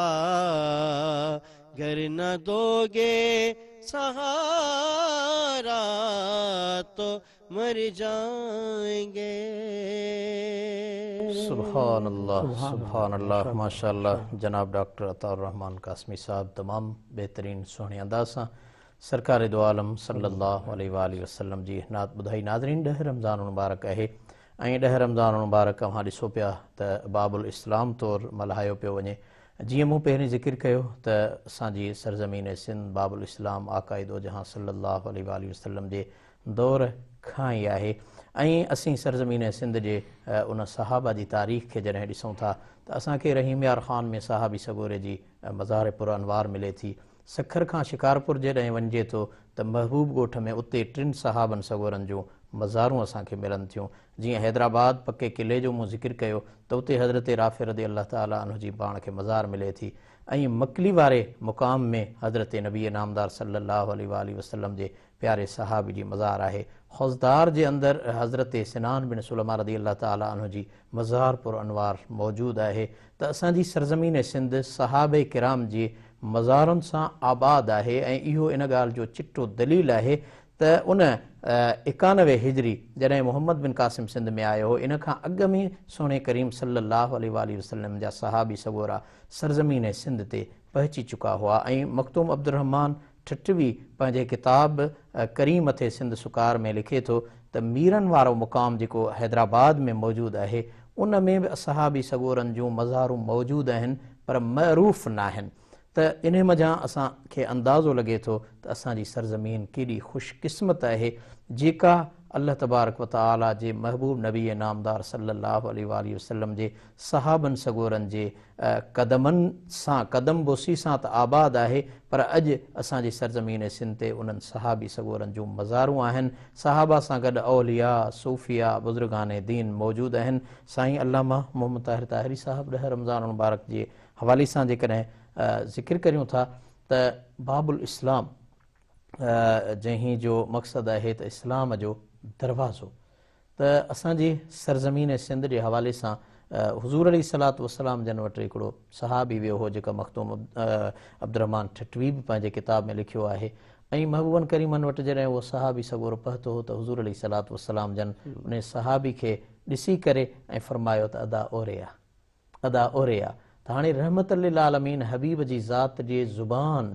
گر نہ دو گے سہارا تو مر جائیں گے سبحان اللہ ماشاءاللہ جناب ڈاکٹر عطا الرحمان قاسمی صاحب تمام بہترین سونے انداز سان سرکار دو عالم صلی اللہ علیہ وآلہ وسلم جی نات بدھائی ناظرین ڈہ رمضان مبارک ہے ऐं ॾह रमज़ान मुबारक अवां ॾिसो पिया त बाबुल इस्लाम तौरु मल्हायो पियो वञे जीअं मूं पहिरीं ज़िक्र कयो त असांजी सरज़मीन सिंध बाबुल इस्लाम आकाए दो जहां सल्लल्लाहु अलैहि वसल्लम जे दौर खां ई आहे ऐं असीं सरज़मीन सिंध जे उन सहाबा जी तारीख़ खे जॾहिं ॾिसूं था त असांखे रहीम यार ख़ान में साहबी सगोरे जी मज़ार पुर अनवार मिले थी सखर खां शिकारपुर जॾहिं वञिजे थो त महबूब ॻोठ में उते 3 सहाबनि सगोरनि जूं मज़ारूं असांखे मिलनि थियूं जीअं हैदराबाद पके किले जो मूं ज़िक्र कयो त उते हज़रत राफ़ी रज़ी अल्लाह ताला अन्हु जी पाण खे मज़ार मिले थी ऐं मकली वारे मुक़ाम में हज़रत नबी नामदार सल्लल्लाहु अलैहि वसल्लम जे प्यारे सहाबी जी मज़ार आहे ख़ुज़दार जे अंदरि हज़रत सिनान बिन सुलमा रज़ी अल्लाह ताला अन्हु जी मज़ार पुर अनवार मौजूदु आहे त असांजी सरज़मीन सिंध सहाबे किराम जी मज़ारुनि सां आबाद आहे ऐं इहो इन ॻाल्हि जो चिटो दलील आहे त उन 91 हिजरी जॾहिं मोहम्मद बिन कासिम सिंध में आयो हो इन खां अॻु में सोने करीम सल्लल्लाहु अलैहि वसल्लम जा सहाबी सगोरा सरज़मीन सिंध ते पहुची चुका हुआ ऐं मखतूम अब्दुर्रहमान ठठवी पंहिंजे किताब करीम थे सिंध सुकार में लिखे थो त मीरनि वारो मुक़ाम जेको हैदराबाद में मौजूदु आहे उन में बि सहाबी सगोरनि जूं मज़ारूं मौजूदु आहिनि पर मरूफ़ न आहिनि त इन मज़ा असांखे अंदाज़ो लॻे थो त असांजी सरज़मीन केॾी ख़ुशकिस्मत आहे जेका अल्लाह तबारक व तआला जे महबूब नबी नामदार सल्लल्लाहु अलैहि वसल्लम जे सहाबनि सगोरनि जे क़दमनि सां क़दम बोसी सां त आबाद आहे पर अॼु असांजी सरज़मीन सिंध ते उन्हनि सहाबी सगोरनि जूं मज़ारूं आहिनि सहाबा सां गॾु औलिया सूफ़िया बुज़ुर्गान दीन मौजूदु आहिनि साईं अल्लामा मोहम्मद ताहिर ताहिरी साहिबु ॾह रमज़ान मुबारक जे हवाले सां जेकॾहिं ज़िक्र करियूं था त बाबुल इस्लाम जंहिं जो मक़सदु आहे त इस्लाम जो दरवाज़ो त असांजी सरज़मीन सिंध जे हवाले सां हुज़ूर अलैहिस्सलातु वस्सलाम जन वटि हिकिड़ो सहाबी वियो हो जेका मखतूम अब्दुर्रहमान ठठवी बि पंहिंजे किताब में लिखियो आहे ऐं महबूबन करीमनि वटि जॾहिं उहो सहाबी सगोरो पहुतो हो त हुज़ूर अलैहिस्सलातु वस्सलाम जन उन सहाबी खे ॾिसी करे ऐं फरमायो त अदा ओरे आ त हाणे रहमत लिल आलमीन हबीब जी ज़ात जे ज़ुबान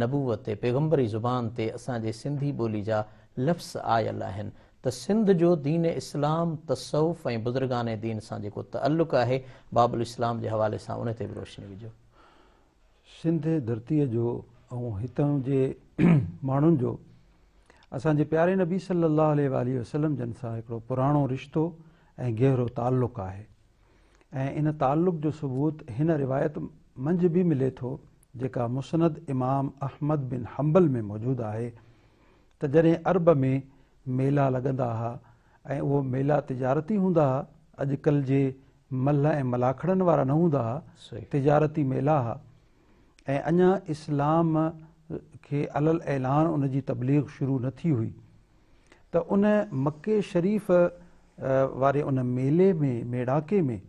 नबूवत ते पैगम्बरी ज़ुबान ते असांजे सिंधी ॿोली जा लफ़्ज़ आयल आहिनि त सिंध जो दीन इस्लाम तसव्वुफ़ ऐं बुज़ुर्गान दीन सां जेको तअल्लुक़ आहे बाबुल इस्लाम जे हवाले सां उन ते बि रोशनी विझो सिंध धरतीअ जो ऐं हितां जे माण्हुनि जो असांजे प्यारे नबी सल्लल्लाहु अलैहि वसल्लम जन सां हिकिड़ो पुराणो रिश्तो ऐं गहरो ताल्लुक़ आहे ऐं इन ताल्लुक़ जो सबूत हिन रिवायत मंझि बि मिले थो जेका मुस्नद इमाम अहमद बिन हंबल में मौजूदु आहे त जॾहिं अरब में मेला लॻंदा हुआ ऐं उहो मेला तिजारती हूंदा हुआ अॼुकल्ह जे मल्ह ऐं मलाखड़नि वारा न हूंदा हुआ तिजारती मेला हुआ ऐं अञा इस्लाम खे अलल ऐलान उन जी तबलीग शुरू न थी हुई त उन मके शरीफ़ वारे उन मेले में मेड़ाके में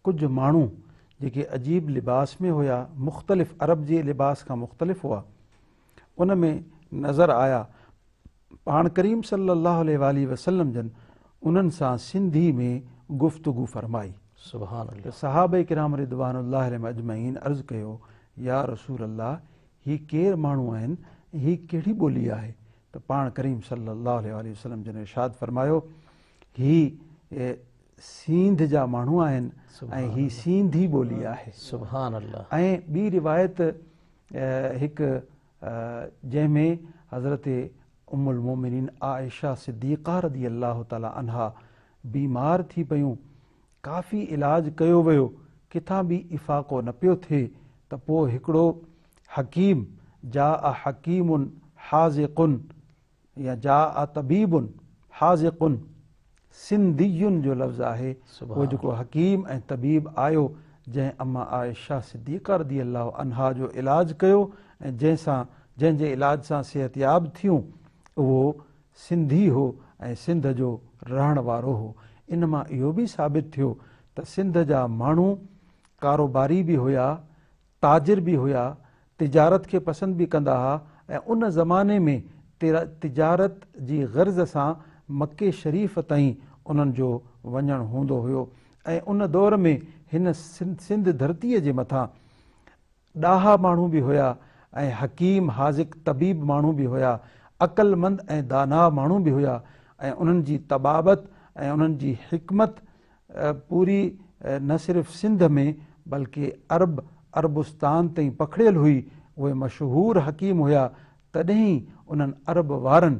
कुझु माण्हू जेके अजीब लिबास में हुया मुख़्तलिफ़ अरब जे लिबास खां मुख़्तलिफ़ हुआ उन में नज़र आया पाण करीम सल्लल्लाहु अलैहि वसल्लम जन उन्हनि सां सिंधी में गुफ़्तगू फरमाई। सुभान त अल्लाह। सहाबा किराम रिदवानुल्लाह अलैहिम अजमईन अर्ज़ु कयो, या रसूल अल्लाह, ही केरु माण्हू आहिनि, ही कहिड़ी ॿोली आहे? त पाण करीम सल्लल्लाहु अलैहि वसल्लम जन इरशाद फरमायो, ही सींध जा माण्हू आहिनि ऐं ही सींधी ॿोली आहे। सुभान अल्लाह। ऐं ॿी रिवायत हिकु जंहिंमें हज़रत उम्मुल मोमिनीन आयशा सिद्दीक़ा रज़ी अल्लाह ताला अन्हा बीमार थी पियूं, काफ़ी इलाज कयो वियो, किथां बि इफ़ाक़ो न पियो थिए, त पोइ हिकिड़ो हकीम जा हकीमुन हाज़िक़ुन या जा तबीबुन हाज़िक़ुन सिंधियुनि जो लफ़्ज़ आहे, उहो जेको हकीम ऐं तबीब आयो जंहिं अम्मा आयशा सिद्दीक़ा रज़ी अल्लाह अन्हा जो इलाज कयो ऐं जंहिंजे इलाज सां सिहतयाब थियूं, उहो सिंधी हो ऐं सिंध जो रहण वारो हो। इन मां इहो बि साबित थियो त सिंध जा माण्हू कारोबारी बि हुया, ताजिर बि हुया, तिजारत खे पसंदि बि कंदा हुआ ऐं उन ज़माने में तिजारत जी गर्ज़ सां मके शरीफ़ ताईं उन्हनि जो वञणु हूंदो हुयो। ऐं उन दौर में हिन सिंध धरतीअ जे मथां ॾाहा माण्हू बि हुया ऐं हकीम हाज़िक़ तबीब माण्हू बि हुया, अक़लमंद ऐं दाना माण्हू बि हुया ऐं उन्हनि जी तबाबत ऐं उन्हनि जी हिकमत पूरी न सिर्फ़ु सिंध में बल्कि अरबुस्तान ताईं पखिड़ियल हुई। उहे मशहूरु हकीम हुया, तॾहिं उन्हनि अरब वारनि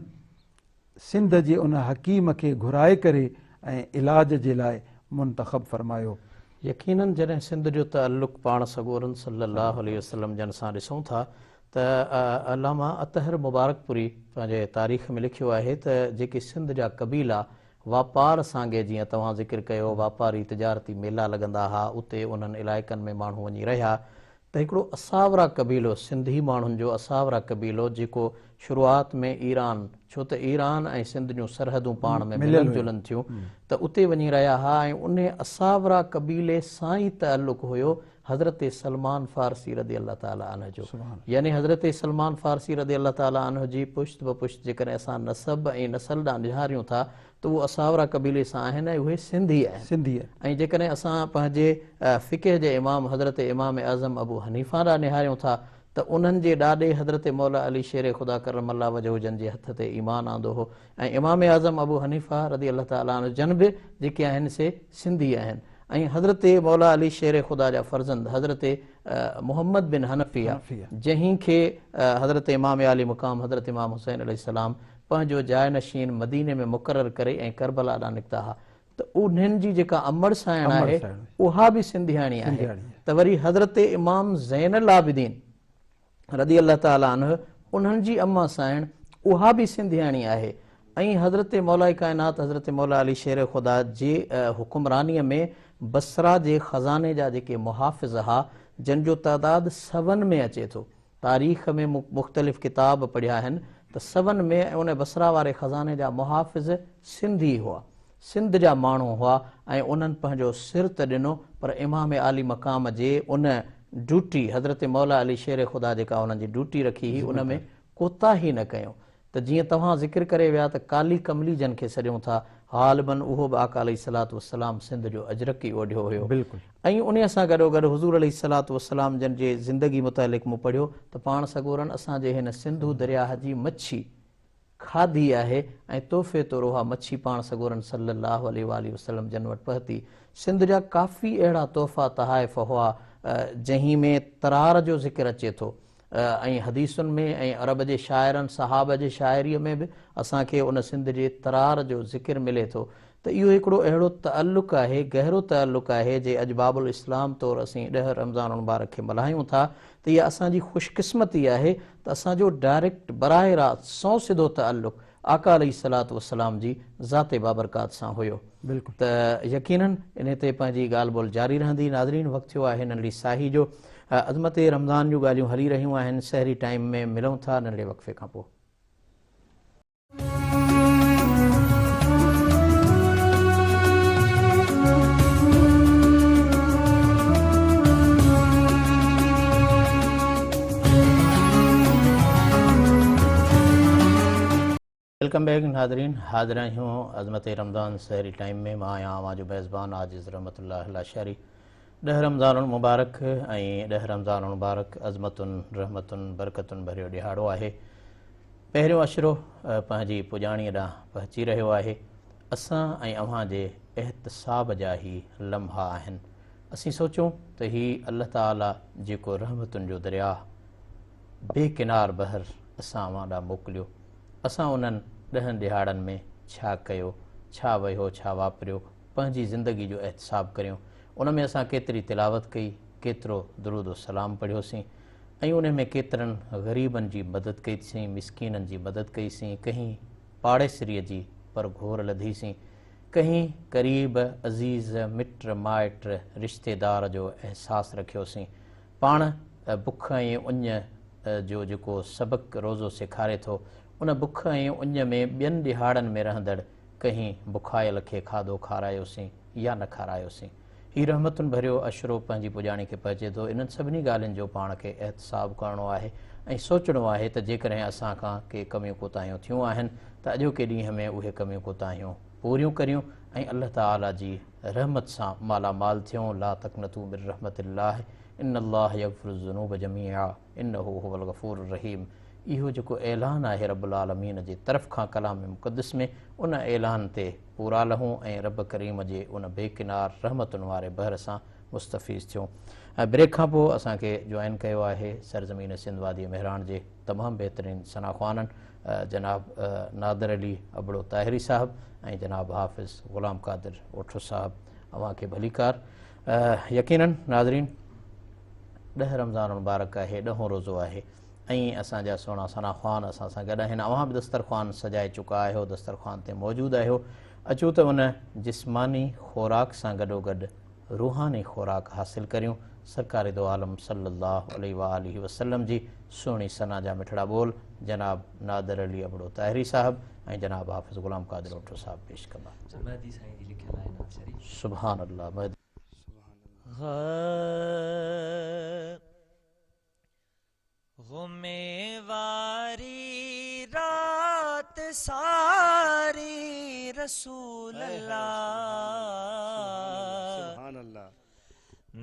सिंध जे उन हकीम खे घुराए करे ऐं इलाज जे लाइ मुंतख़ब फरमायो। यकीनन जॾहिं सिंध जो ताल्लुक़ पाण सगोरन सल्लल्लाहु अलैहि वसल्लम जन सां ॾिसूं था त अल्लामा अतहर मुबारकपुरी पंहिंजे तारीख़ में लिखियो आहे त जेके सिंध जा क़बीला वापार सांगे, जीअं तव्हां ज़िक्र कयो, वापारी तिजारती मेला लॻंदा हुआ, उते उन्हनि इलाइक़नि में माण्हू वञी रहिया, त हिकिड़ो असावरा क़बीलो, सिंधी माण्हुनि जो असावरा क़बीलो जेको शुरूआति में ईरान, छो त ईरान ऐं सिंध जूं सरहदूं पाण में मिलनि जुलनि थियूं, त उते वञी रहिया हुआ ऐं उन असावरा क़बीले सां ई ताल्लुक़ हुयो हज़रत सलमान फ़ारसी रज़ी अल्लाह ताला अन्हु जो। यानी हज़रत सलमान फ़ारसी रज़ी अल्लाह ताला अन्हु जी पुश्त ब पुश्त जेकॾहिं असां नसब ऐं नसल ॾांहुं निहारियूं था त उहो असावरा क़बीले सां आहिनि ऐं उहे सिंधी आहिनि। ऐं जेकॾहिं असां पंहिंजे फ़िक़ह जे इमाम हज़रत इमाम आज़म अबू हनीफ़ा ॾांहुं निहारियूं था त उन्हनि जे ॾाॾे हज़रत मौला अली शेर ख़ुदा करम अल्लाह वजहू जन जे हथ ते ईमान आंदो हो ऐं इमाम आज़म अबू हनीफ़ा रज़ी अल्लाह ताला अन्हु जन बि जेके आहिनि से सिंधी आहिनि। ऐं हज़रत मौला अली शेर ख़ुदा जा फ़र्ज़ंद हज़रत मोहम्मद बिन हनफ़िया जंहिं खे हज़रत इमाम आली मुक़ाम हज़रत इमाम हुसैन अलैहिस्सलाम पंहिंजो जानशीन मदीने में मुक़ररु करे ऐं करबला ॾांहुं निकिता हुआ, त उन्हनि जी जेका अमर साइण आहे उहा बि सिंधियाणी आहे। त वरी हज़रत इमाम ज़ैनुल आबिदीन रज़ी अल्लाह ताला अन्हु उन्हनि जी अम्मा साइण उहा बि सिंधियाणी आहे। ऐं हज़रत मौला काइनात हज़रत मौला अली शेर ख़ुदा जे हुकुमरानीअ में बसरा जे ख़ज़ाने जा जेके मुहाफ़िज़ हुआ जिन जो तइदाद 7 में अचे थो, तारीख़ में मुख़्तलिफ़ किताब पढ़िया आहिनि त 7 में उन बसरा वारे ख़ज़ाने जा मुहाफ़िज़ सिंधी हुआ, सिंध जा माण्हू हुआ ऐं उन्हनि पंहिंजो सिर त ॾिनो पर इमाम आली मक़ाम जे उन ड्यूटी हज़रत मौला अली शेर ख़ुदा जेका उन्हनि जी ड्यूटी रखी हुई उन में कोताही न कयूं। त जीअं तव्हां ज़िक्र करे विया त काली कमली जन खे सॾियूं था, हालबन उहो बि आका अलैहिस्सलातु वस्सलाम सिंध जो अजरकी ओढ़ियो हुयो। ऐं उन सां गॾोगॾु हुज़ूर अलैहिस्सलातु वस्सलाम जन जे ज़िंदगी मुतालिक़ मूं पढ़ियो त पाण सगोरन असांजे हिन सिंधू दरियाह जी मच्छी खाधी आहे ऐं तोहफ़े तौर उहा मच्छी पाण सगोरन सल्लल्लाहु अलैहि वसल्लम जन वटि पहुती। सिंध जा काफ़ी अहिड़ा तोहफ़ा तहाइफ़ हुआ जंहिं में तरार जो ज़िक्र अचे थो ऐं हदीसुनि में ऐं अरब जे शाइरनि सहाब जे शाइरीअ में बि असांखे उन सिंध जे तरार जो ज़िक्र मिले थो। त इहो हिकिड़ो अहिड़ो ताल्लुक़ आहे, गहरो ताल्लुक़ आहे जे अॼु बाबुल इस्लाम तौरु असीं 10 रमज़ान मुबारक खे मल्हायूं था त इहा असांजी ख़ुशकिस्मती आहे त असांजो डायरेक्ट बराए रास्त सौ सिधो ताल्लुक़ आका अलैहिस्सलातु वस्सलाम जी ज़ाते बाबरकात सां हुयो। त यकीनन इन ते पंहिंजी ॻाल्हि ॿोल जारी रहंदी। नाज़रीन, वक़्तु थियो आहे नंढड़ी साही जो। अज़मत रमज़ान जूं ॻाल्हियूं हली रहियूं आहिनि। सहरी टाइम में मिलूं था नंढड़े वक़फ़े खां पोइ। ویلکم بیک ناظرین. حاضر ہوں عظمت رمضان سحری ٹائم میں. ماں آواں جو میزبان عاجز رحمت اللہ لاشاری. 10 رمضان المبارک ऐं 10 रमज़ान मुबारक अज़मतुनि रहमतुनि बरकतुनि भरियो ॾिहाड़ो आहे. पहिरियों अशरो पंहिंजी पुॼाणीअ ॾांहुं पहुची रहियो आहे. असां ऐं अव्हां जे एहतिसाब जा ई लम्हा आहिनि. असीं सोचूं त हीउ अल्लाह ताला जेको रहमतुनि जो दरिया बेकिनार बहर असां अव्हां ॾांहुं मोकिलियो, असां उन्हनि 10 ॾिहाड़नि में छा कयो, छा वयो, छा वापरियो, पंहिंजी ज़िंदगी जो एहतिसाब करियूं. उन में असां केतिरी तिलावत कई, केतिरो दुरूद सलाम पढ़ियोसीं ऐं उन में केतिरनि ग़रीबनि जी मदद कईसीं, मिसकीननि जी मदद कईसीं, कहीं पाड़ेसरीअ जी पर घोर लधीसीं, कहीं क़रीब अज़ीज़ मिट माइट रिश्तेदार जो अहसासु रखियोसीं. पाण बुख ऐं उञ जो जेको सबक़ु रोज़ो सेखारे थो, उन बुख ऐं उञ में ॿियनि ॾिहाड़नि में रहंदड़ कहीं बुखायल खे खाधो खारायोसीं या न खारायोसीं. हीउ रहमतुनि भरियो अशरो पंहिंजी पुॼाणी खे पहुचे थो. इन्हनि सभिनी ॻाल्हियुनि जो पाण खे एहतिसाब करिणो आहे ऐं सोचणो आहे त जेकॾहिं असां खां के कमियूं कोताहियूं थियूं आहिनि त अॼोके ॾींहं में उहे कमियूं कोताहियूं पूरियूं करियूं ऐं अल्लाह ताला जी रहमत सां मालामाल थियूं. ला तक़नतू मिन रहमतिल्लाह इन्नल्लाह यग़फिरु ज़ुनूब जमीआ इन्नहु हुवल गफ़ूरुर रहीम. इहो जेको ऐलान आहे रब्बुल आलमीन जे तरफ़ खां कलाम मुक़द्दस में, उन ऐलान ते पूरा लहूं ऐं रब करीम जे उन बेकिनार रहमतुनि वारे बहर सां मुस्तफ़ीज़ थियूं. ब्रेक खां पोइ असांखे जॉइन कयो आहे सरज़मीन सिंध वादी मेहरान जे तमामु बहितरीन सनाख़्वाननि जनाब नादर अली अबड़ो ताहिरी साहब ऐं जनाब हाफ़िज़ ग़ुलाम क़ादिर ओठो साहब. अव्हां खे भलीकार. यकीनन नाज़रीन, 10 रमज़ान मुबारक आहे, 10हों रोज़ो आहे ऐं असांजा सुहिणा सनाख़्वान असां सां गॾु आहिनि. अव्हां बि दस्तरख़्वान सजाए चुका आहियो, दस्तरख़्वान ते मौजूदु आहियो. अचो त उन जिस्मानी ख़ुराक सां गॾोगॾु रूहानी ख़ुराक हासिल करियूं. सरकार दो आलम सल्लल्लाहु अलैहि वसल्लम जी सुहिणी सना जा मिठड़ा बोल जनाब नादर अली अबड़ो ताहिरी साहब ऐं जनाब हाफ़िज़ ग़ुलाम क़ादिर ओठो साहब पेश कंदा. सुभान अल्लाह. गुमे वारी रात सारी रसूल अल्लाह,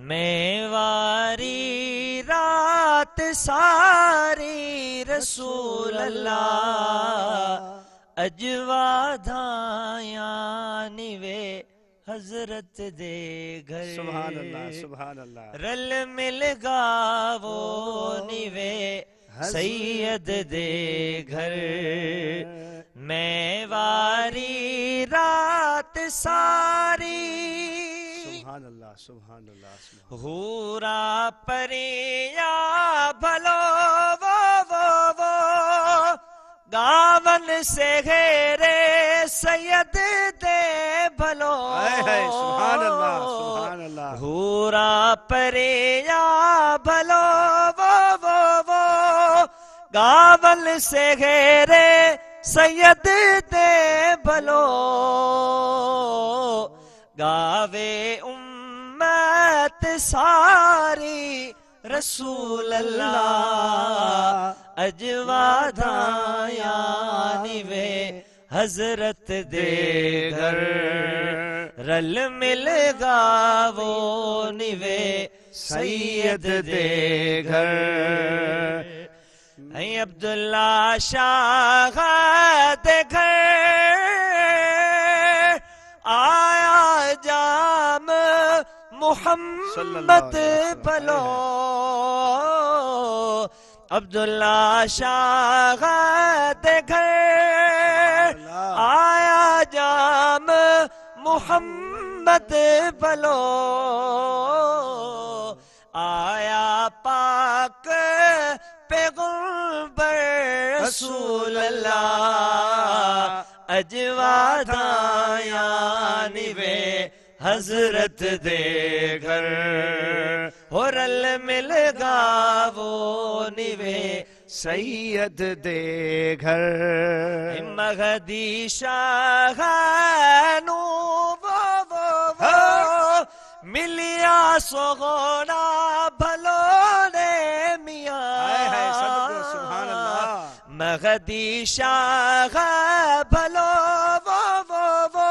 मैं वारी रात सारी रसूल अल्लाह, अजवा धाया निवे हजरत दे घर. सुभान अल्लाह, सुभान अल्लाह. रल मिल गावो निवे सैयद दे घर. मैं वारी रात सारी सुभान अल्लाह, सुभान अल्लाह. हूरा परिया भलो वो गावन से घेरे सैयद दे भलो. सुभान अल्लाह, सुभान अल्लाह. हूरा परिया भलो वो गावन से घेरे सैयद दे भलो. गावे उम्मत सारी रसूल अल्लाह, अजवा धाया निवे हजरत दे घर. रल मिल गावो निवे सैयद दे घर. ऐं अब्दुल्ला शाह दे घर आया जाम मोहम्मद भलो. अब्दुल्ला शाह दे घर आया जाम मोहम्मद भलो. आया पाक पैगंबर रसूल अल्लाह, अजवा धाया निवे हजरत दे घर. हो रल मिल गावो निवे सैयद दे घर. महदी शाह नू वो मिलिया सोगोना भलो ने मियां. सुभान अल्लाह. مہدی شاہ بھلو وہ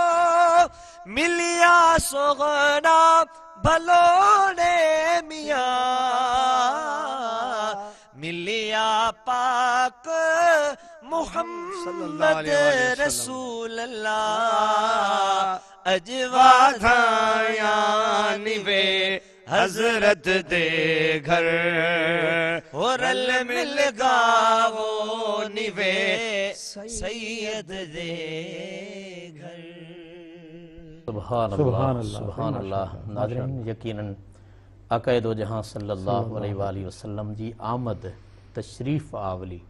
ملیا سغنا بھلو نے میاں ملیا پاک محمد رسول اللہ اجوا دھایا نوے حضرت دے گھر رل مل گاو نوے سید دے گھر. سبحان اللہ سبحان اللہ. ناظرین یقیناً آقا دو جہاں صلی اللہ علیہ وآلہ وسلم جی آمد تشریف آولی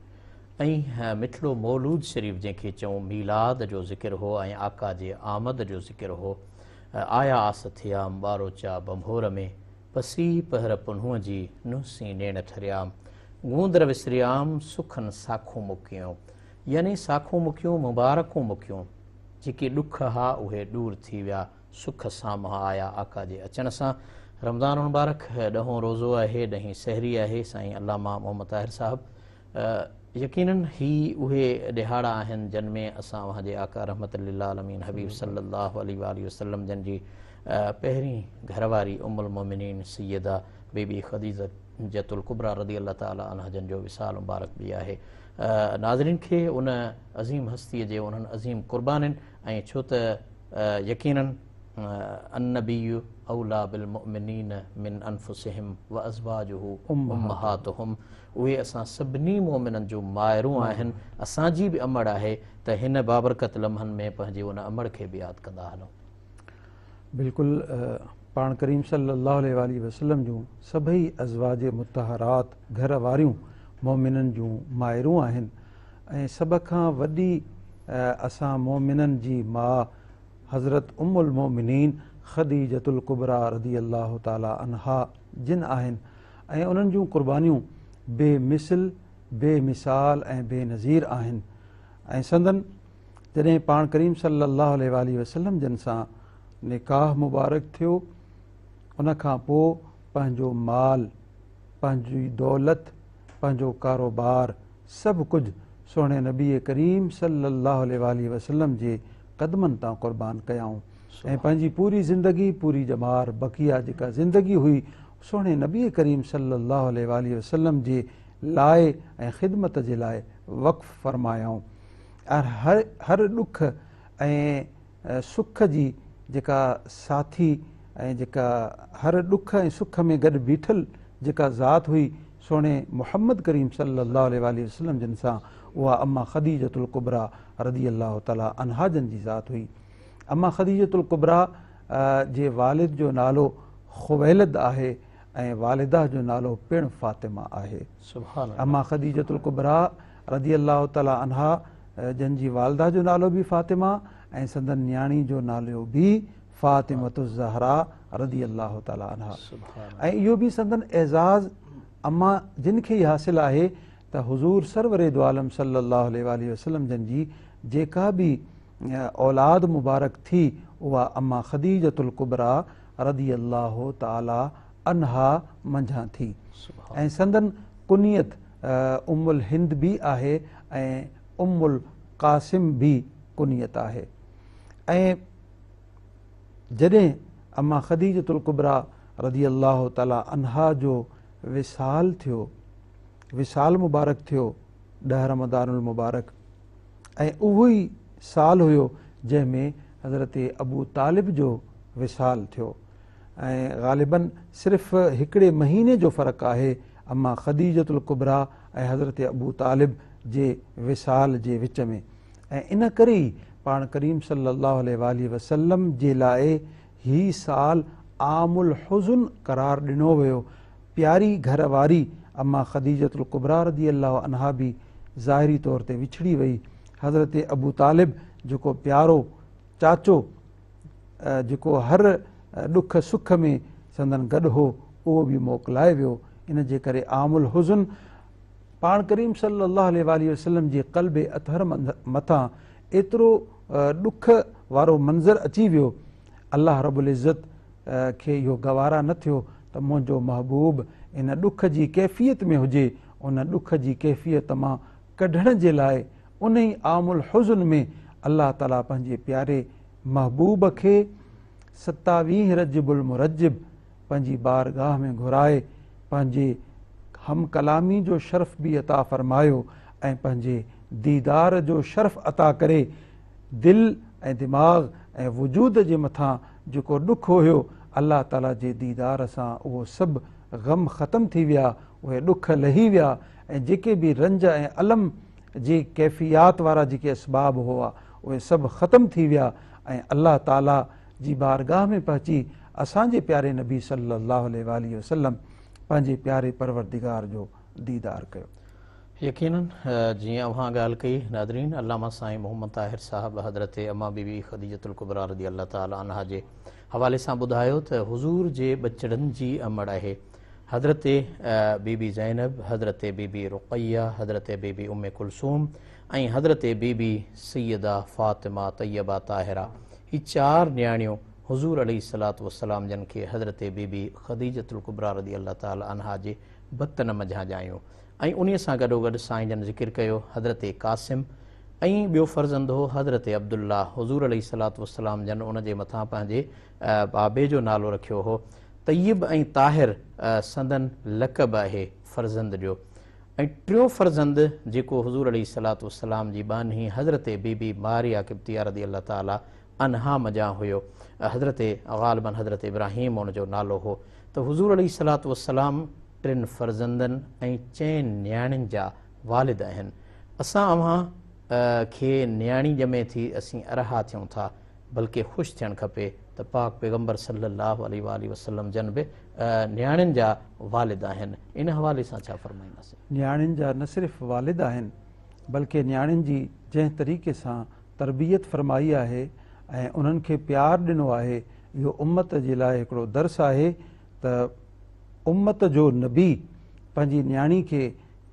ऐं मिठड़ो मौलूद शरीफ़ जंहिंखे चऊं मीलाद जो ज़िक्र हो ऐं आका जे आमद जो ज़िक्र हो. आया आस थिया ॿारोचा बंभोर में पसी पहर पुन्हूअ जी नुहसी नेण ठरिया गूंदर विसरियाम सुखन साखूं मुकियूं यानी साखूं मुकियूं मुबारकूं मुकियूं जेके ॾुख हा उहे दूर थी विया सुख साम्हूं आया आका जे अचण सां. रमज़ान मुबारक 10हों रोज़ो आहे 10हीं सहरी आहे. साईं अल्लामा मोहम्मद ताहिर साहब यकीनन ही उहे ॾिहाड़ा आहिनि जिन में असां वहांजे आका रहमत लिल आलमीन हबीब सल्लल्लाहु अलैहि वसल्लम जन जी पहिरीं घरवारी उम्मुल मोमिनीन सैयदा बीबी खदीजतुल कुबरा रदी अल्लाह ताला अन्हा जन जो विसाल मुबारक बि आहे. नाज़रीन खे उन अज़ीम हस्तीअ जे उन्हनि अज़ीम क़ुर्बानिन ऐं छो त यकीनन अन्नबिय्यु औला बिल मुमिनीन मिन अनफुसिहिम व अज़वाजुहु उम्महातुहुम उहे असां सभिनी मोमिननि जूं मायरूं आहिनि. असांजी बि अमड़ आहे त हिन बाबरकत लम्हनि में पंहिंजे उन अमड़ खे बि यादि कंदा हलूं. बिल्कुलु पाण करीम सल्लल्लाहु अलैहि वसल्लम जूं सभई अज़वाज मुतहरात घर वारियूं मोमिननि जूं मायरूं आहिनि ऐं सभ खां वॾी असां मोमिननि जी माउ हज़रत उम्मुल मोमिनीन खदीजतुल कुबरा रदी अल्लाह ताला अन्हा जिन आहिनि ऐं उन्हनि जूं क़ुर्बानियूं बेमिसल बेमिसाल ऐं बेनज़ीर आहिनि. ऐं संदन जॾहिं पाण करीम सल्लल्लाहु अलैहि वसल्लम जिन सां निकाह मुबारक थियो उन खां पोइ पंहिंजो माल पंहिंजी दौलत पंहिंजो कारोबार सभु कुझु सोणे नबी करीम सल्लल्लाहु अलैहि वसल्लम जे क़दमनि तां क़ुर्बान कयाऊं ऐं पंहिंजी पूरी ज़िंदगी पूरी जमार बक़िया जेका ज़िंदगी हुई सोणे नबी करीम सल्लल्लाहु अलैहि वसल्लम जे लाइ ऐं ख़िदमत जे लाइ वक़्फ़ फ़रमायाऊं. हर ॾुख ऐं सुख जी जेका साथी ऐं जेका हर ॾुख ऐं सुख में गॾु बीठल जेका ज़ात हुई सोणे मुहम्मद करीम सल्लल्लाहु अलैहि वसल्लम जिन सां उहा अम्मा खदीजतुल कुबरा रदी अल्लाह ताला अन्हा जन जी ज़ात हुई. अम्मा खदीजतुल कुबरा जे वालिद जो नालो ख़ुवैलद आहे ऐं वालिदा जो नालो पिण फ़ातिमा आहे. अम्मा खदीजतुल कुबरा रदी अल्लाह ताला अन्हा जन जी वालिदा जो नालो बि फ़ातिमा ऐं संदन न्याणी जो नालो बि फ़ातिमतुज़ ज़हरा रदी अल्लाह ताला अन्हा. ऐं इहो बि संदन एज़ाज़ अम्मा जिन खे ई हासिलु आहे त हुज़ूर सरवरे दो आलम सल्लल्लाहु अलैहि वसल्लम जन जी जेका बि औलाद मुबारक थी उहा अम्मा खदीजतुल कुबरा रदी अल्लाह ताला अन्हा मंझां थी. ऐं संदन कुनियत उम्मुल हिंद बि आहे ऐं उम्मुल क़ासिम बि कुनियत आहे. ऐं जॾहिं अम्मा खदीजतुल कुबरा रदी अल्लाह ताला अन्हा जो विसाल थियो विसाल मुबारक थियो 10 रमज़ानुल मुबारक ऐं उहो ई साल हुयो जंहिंमें हज़रत अबू तालिब जो विसाल थियो ऐं ग़ालिबन सिर्फ़ हिकिड़े महीने जो फ़र्क़ु आहे अम्मा खदीजतुल कुबरा ऐं हज़रत अबू तालिब जे विसाल जे विच में. ऐं इन करे ई पाण करीम सल्लल्लाहु अलैहि वसल्लम जे लाइ ही साल आमुल हुज़्न करार ॾिनो वियो. प्यारी घरवारी अम्मा खदीजतुल कुबरा रदी अल्लाह अन्हा बि ज़ाहिरी तौर ते विछड़ी वई. हज़रत अबू तालिब जेको प्यारो चाचो जेको हर ॾुख सुख में संदन गॾु हो उहो बि मोकिलाए वियो. इन जे करे आमुल हुज़्न पाण करीम सल्लल्लाहु अलैहि वसल्लम जे क़ल्बे अतहर मथां एतिरो ॾुख वारो मंज़र अची वियो. अल्लाह रब्बुल इज़्ज़त खे इहो गवारा न थियो त मुंहिंजो महबूब इन ॾुख जी कैफ़ियत में हुजे. उन ॾुख जी कैफ़ियत मां कढण जे लाइ उन ई आमुल हुज़न में अल्लाह ताला पंहिंजे प्यारे महबूब खे 27 रजबुल मुरज्जिब पंहिंजी बारगाह में घुराए पंहिंजे हम कलामी जो शर्फ़ बि अता फ़रमायो ऐं पंहिंजे दीदार जो शर्फ़ अता करे दिल ऐं दिमाग़ ऐं वजूद जे मथां जेको ॾुख हुयो अल्लाह ताला जे दीदार सां उहो सभु ग़म ख़तम थी विया, उहे ॾुख लही विया ऐं जेके बि रंज ऐं अलम जी कैफ़ियात वारा जेके असबाब हुआ उहे सभु ख़तम थी विया ऐं अल्लाह ताला जी बारगाह में पहुची असांजे प्यारे नबी सल्लल्लाहु अलैहि वसल्लम पंहिंजे प्यारे परवरदिगार जो दीदार कयो। यकीनन जीअं अवां ॻाल्हि कई नादरीन, अल्लामा साईं मोहम्मद ताहिर साहब हज़रत अम्मा बीबी ख़दीजतुल कुबरा रज़ी अल्लाह ताला अन्हा जे हवाले सां ॿुधायो त हुज़ूर जे बचड़नि जी अमड़ आहे। हज़रत बीबी ज़ैनब, हज़रत बीबी रुक़ैया, हज़रत बीबी उम्मे कुलसूम ऐं हज़रत बीबी सैयदा फ़ातिमा तैयबा ताहिरा, ही 4 न्याणियूं हुज़ूर अलैहिस्सलातु वस्सलाम जन खे हज़रत बीबी ख़दीजतुल कुबरा रज़ी अल्लाह ताला अन्हा जे बतन मंझां ॼायूं ऐं उन्हीअ सां गॾोगॾु साईं जन ज़िक्र कयो हज़रत कासिम ऐं ॿियो फ़र्ज़ंद हो हज़रत अब्दुल्ला। हुज़ूर अलैहिस्सलातु वस्सलाम जन उन जे मथां पंहिंजे बाबे जो नालो रखियो हो। तय्यब ऐं ताहिर संदन लक़ब आहे फ़र्ज़ंद जो। ऐं टियों फ़र्ज़ंद जेको हुज़ूर अलैहिस्सलातु वस्सलाम जी बानी हज़रत बीबी मारिया क़िब्तिया रज़ी अल्लाह ताला अन्हा मञा हुयो, हज़रत ग़ालिबन हज़रत इब्राहीम उन जो नालो हो। त हुज़ूर अलैहिस्सलातु वस्सलाम 3 फ़र्ज़ंदनि ऐं 4 न्याणियुनि जा वालिद आहिनि। असां अव्हां खे न्याणी ॼमे थी असीं अरहा थियूं था, बल्कि ख़ुशि थियणु खपे त पाक पैगम्बर सल्लल्लाहु अलैहि वसल्लम जन बि न्याणियुनि जा वालिद आहिनि। इन हवाले सां छा फ़रमाईंदासीं? न्याणियुनि जा न सिर्फ़ु वालिद आहिनि बल्कि न्याणियुनि जी जंहिं तरीक़े सां तरबियत फ़रमाई आहे ऐं उन्हनि खे प्यारु ॾिनो आहे, इहो उम्मत जे लाइ हिकिड़ो दर्स आहे त उम्मत जो नबी पंहिंजी न्याणी खे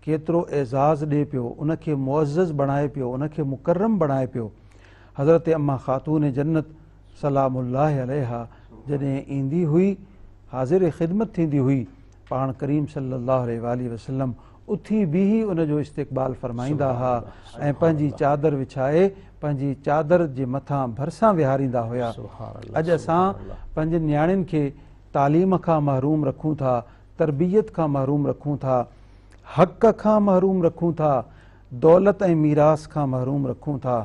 केतिरो एज़ाज़ ॾिए पियो, उनखे मुअज़्ज़ज़ बणाए पियो, उनखे मुकर्रम बणाए पियो। हज़रत अम्मा ख़ातून जन्नत सलामुल्लाहि अलैहा जॾहिं ईंदी हुई, हाज़िर ख़िदमत थींदी हुई, पाण करीम सल्लल्लाहु अलैहि वसल्लम उथी बीही उनजो इस्तक़बाल फ़रमाईंदा हुआ ऐं पंहिंजी चादर विछाए पंहिंजी चादर जे मथां भरिसां विहारींदा हुया। अॼु असां पंहिंजे न्याणियुनि खे तालीम खां महरूम रखूं था, तरबियत खां महरूम रखूं था, हक़ खां महरूम रखूं था, दौलत ऐं मीरास खां महरूम रखूं था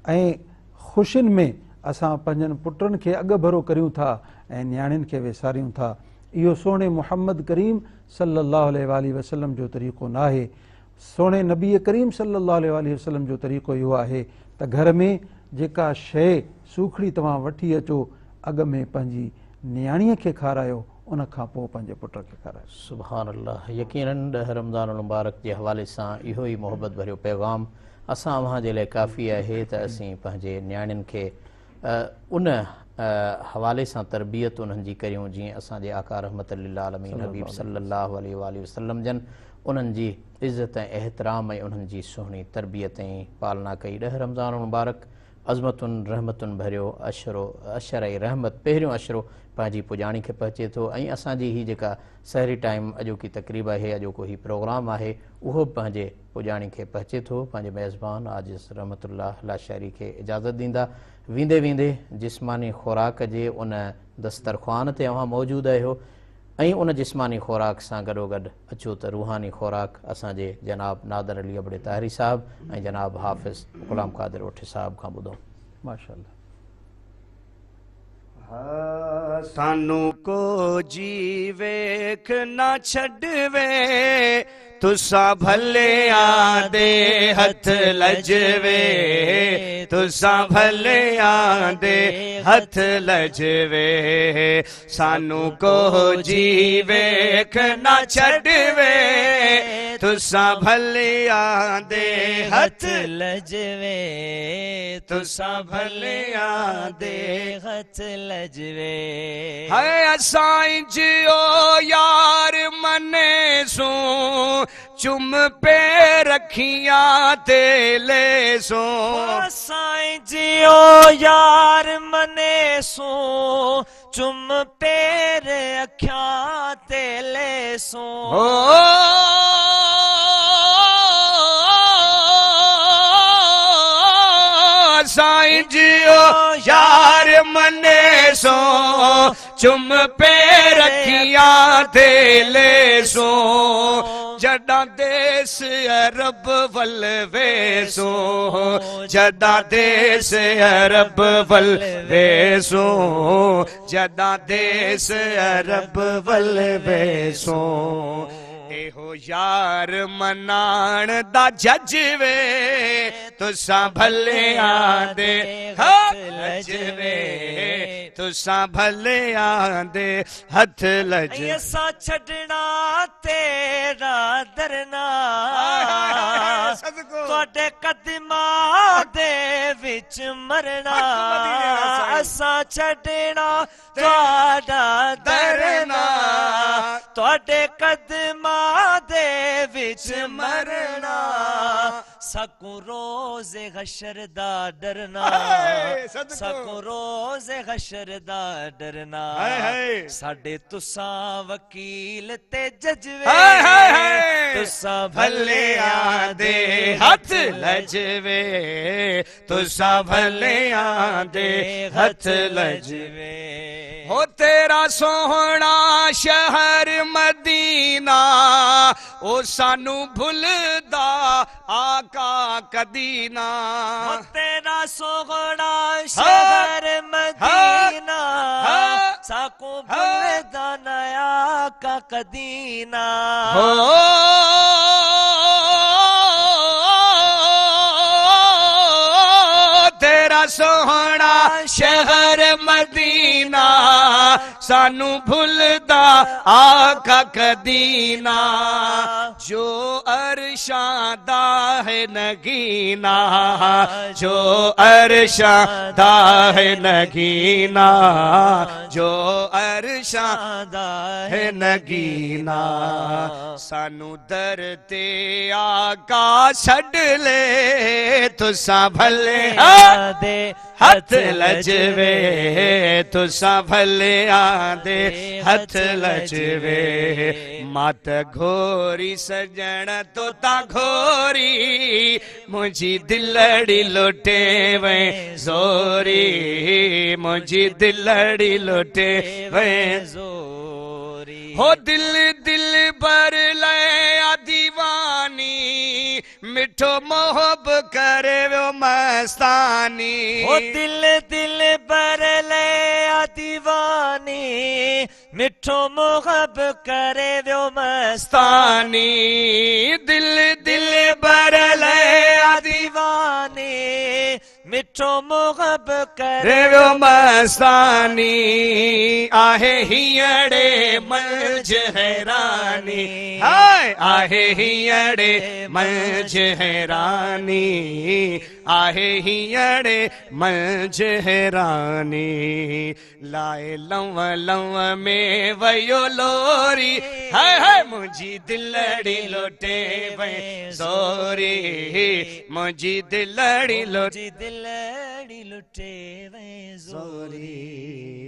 ऐं ख़ुशियुनि में असां पंहिंजनि पुटनि खे अॻु भरो करियूं था ऐं न्याणियुनि खे विसारियूं था। इहो सोणे मुहम्मद करीम सल्लल्लाहु अलैहि वसल्लम जो तरीक़ो न आहे। सोणे नबी करीम सल्लल्लाहु अलैहि वसल्लम जो तरीक़ो इहो आहे त घर में जेका शइ सूखड़ी तव्हां वठी अचो, अॻु में पंहिंजी न्याणीअ खे खारायो, उन खां पोइ पंहिंजे पुट खे खारायो। सुभान अल्लाह। यकीनन 10 रमज़ान मुबारक जे हवाले सां इहो ई मोहबत भरियो पैगाम असां अव्हां जे लाइ काफ़ी आहे त असीं पंहिंजे न्याणियुनि खे उन हवाले सां तरबियत उन्हनि जी करियूं जीअं असांजे आका रहमत लिल आलमीन हबीब सल्लल्लाहु अलैहि वसल्लम जन उन्हनि जी इज़त ऐं एहतराम ऐं उन्हनि जी सुहिणी तरबियत ऐं पालना कई। 10 रमज़ान मुबारक अज़मतुनि रहमतुनि भरियो अशर ऐं रहमत पहिरियों अशरो पंहिंजी पुॼाणी खे पहुचे थो ऐं असांजी ही जेका सहरी टाइम अॼोकी तक़रीब आहे, अॼोको ही प्रोग्राम आहे, उहो बि पंहिंजे पुॼाणी खे पहुचे थो। पंहिंजे मेज़बान आजिज़ रहमतुल्लाह लाशारी खे इजाज़त ॾींदा वेंदे वेंदे जिस्मानी ख़ुराक जे उन दस्तरख़्वान ते अव्हां मौजूदु आहियो ऐं उन जिस्मानी ख़ुराक सां गॾोगॾु अचो त रूहानी ख़ुराक असांजे जनाब नादर अली अबड़े ताहिरी साहब ऐं जनाब हाफ़िज़ ग़ुलाम क़ादिर ओठे साहब खां ॿुधो। माशाअल्लाह। सानू को जी वेख ना छड़वे, तुसा भले आदे हथ लजवे, तुसा भले आदे हथ लजवे, सानू को जी वेख ना छड़वे, तुसा भले आदे हथ लजवे, तुसा भले आदे हथ लजवे। है असाई जियो यार मने सू, चुम पे रखिया तेले सो, साईं जियो यार मने सो, चुम पेर अखियां तेले सो। जियो यार मने सो चुम पे रखिया ते ले सो जदा देस अरब वल वेसो जदा देस अरब वल वेसो जदा देस अरब वल वेसो एहो यार मनाण दा जजवे तुसा भले आंदे हथ लजवे तुसा भले आंदे हथ लज ऐसा छड़ना तेरा दरना तुहाडे कदमां दे विच मरना ऐसा छड़ना तुहाडा दरना तुहाडे कदमां दे विच मरना सकू रोज़े हशर दा डरना सकू रोज़े हशर दा डरना साडे तुसा वकील ते जजवे तुसा भले आंदे हथ लजवे तुसा भले आंदे हथ लजवे हो तेरा सोहना शहर मदीना ओ सानू भुलदा आका कदीना तेरा सोहना शहर मदीना साकू भुलदा नया का कदीना हो तेरा सोहना शहर मदीना सानू भुलदा आका कदीना जो अरशां दा है नगीना जो अरशां दा है नगीना जो अरशां दा है नगीना सानू दर ते आका छड़ ले तुसा भले दे हथ लजवे तुसा भले आंदे हथ लजवे मत घोरी सजण तो ता घोरी मुझी दिलड़ी लुटे वे जोरी मुझी दिलड़ी लुटे वे जोरी हो दिल दिल भर ले दीवानी मिठो मोहब करे वो मस्तानी ओ दिल दिल भर ले दीवानी मिठो मोहब करे वो मस्तानी दिल दिल भर ले दीवानी मिठो मोहब करे रे वो मस्तानी आहे हियड़े मंझ हैरानी हाय आहे हियड़े मंझ हैरानी आहे हियड़े मंझ हैरानी लाए लव लव में वयो लोरी हाय हाय मुझी दिलड़ी लोटे वे जोरी मुझी दिलड़ी लोटे दिलड़ी लुटे वे जोरी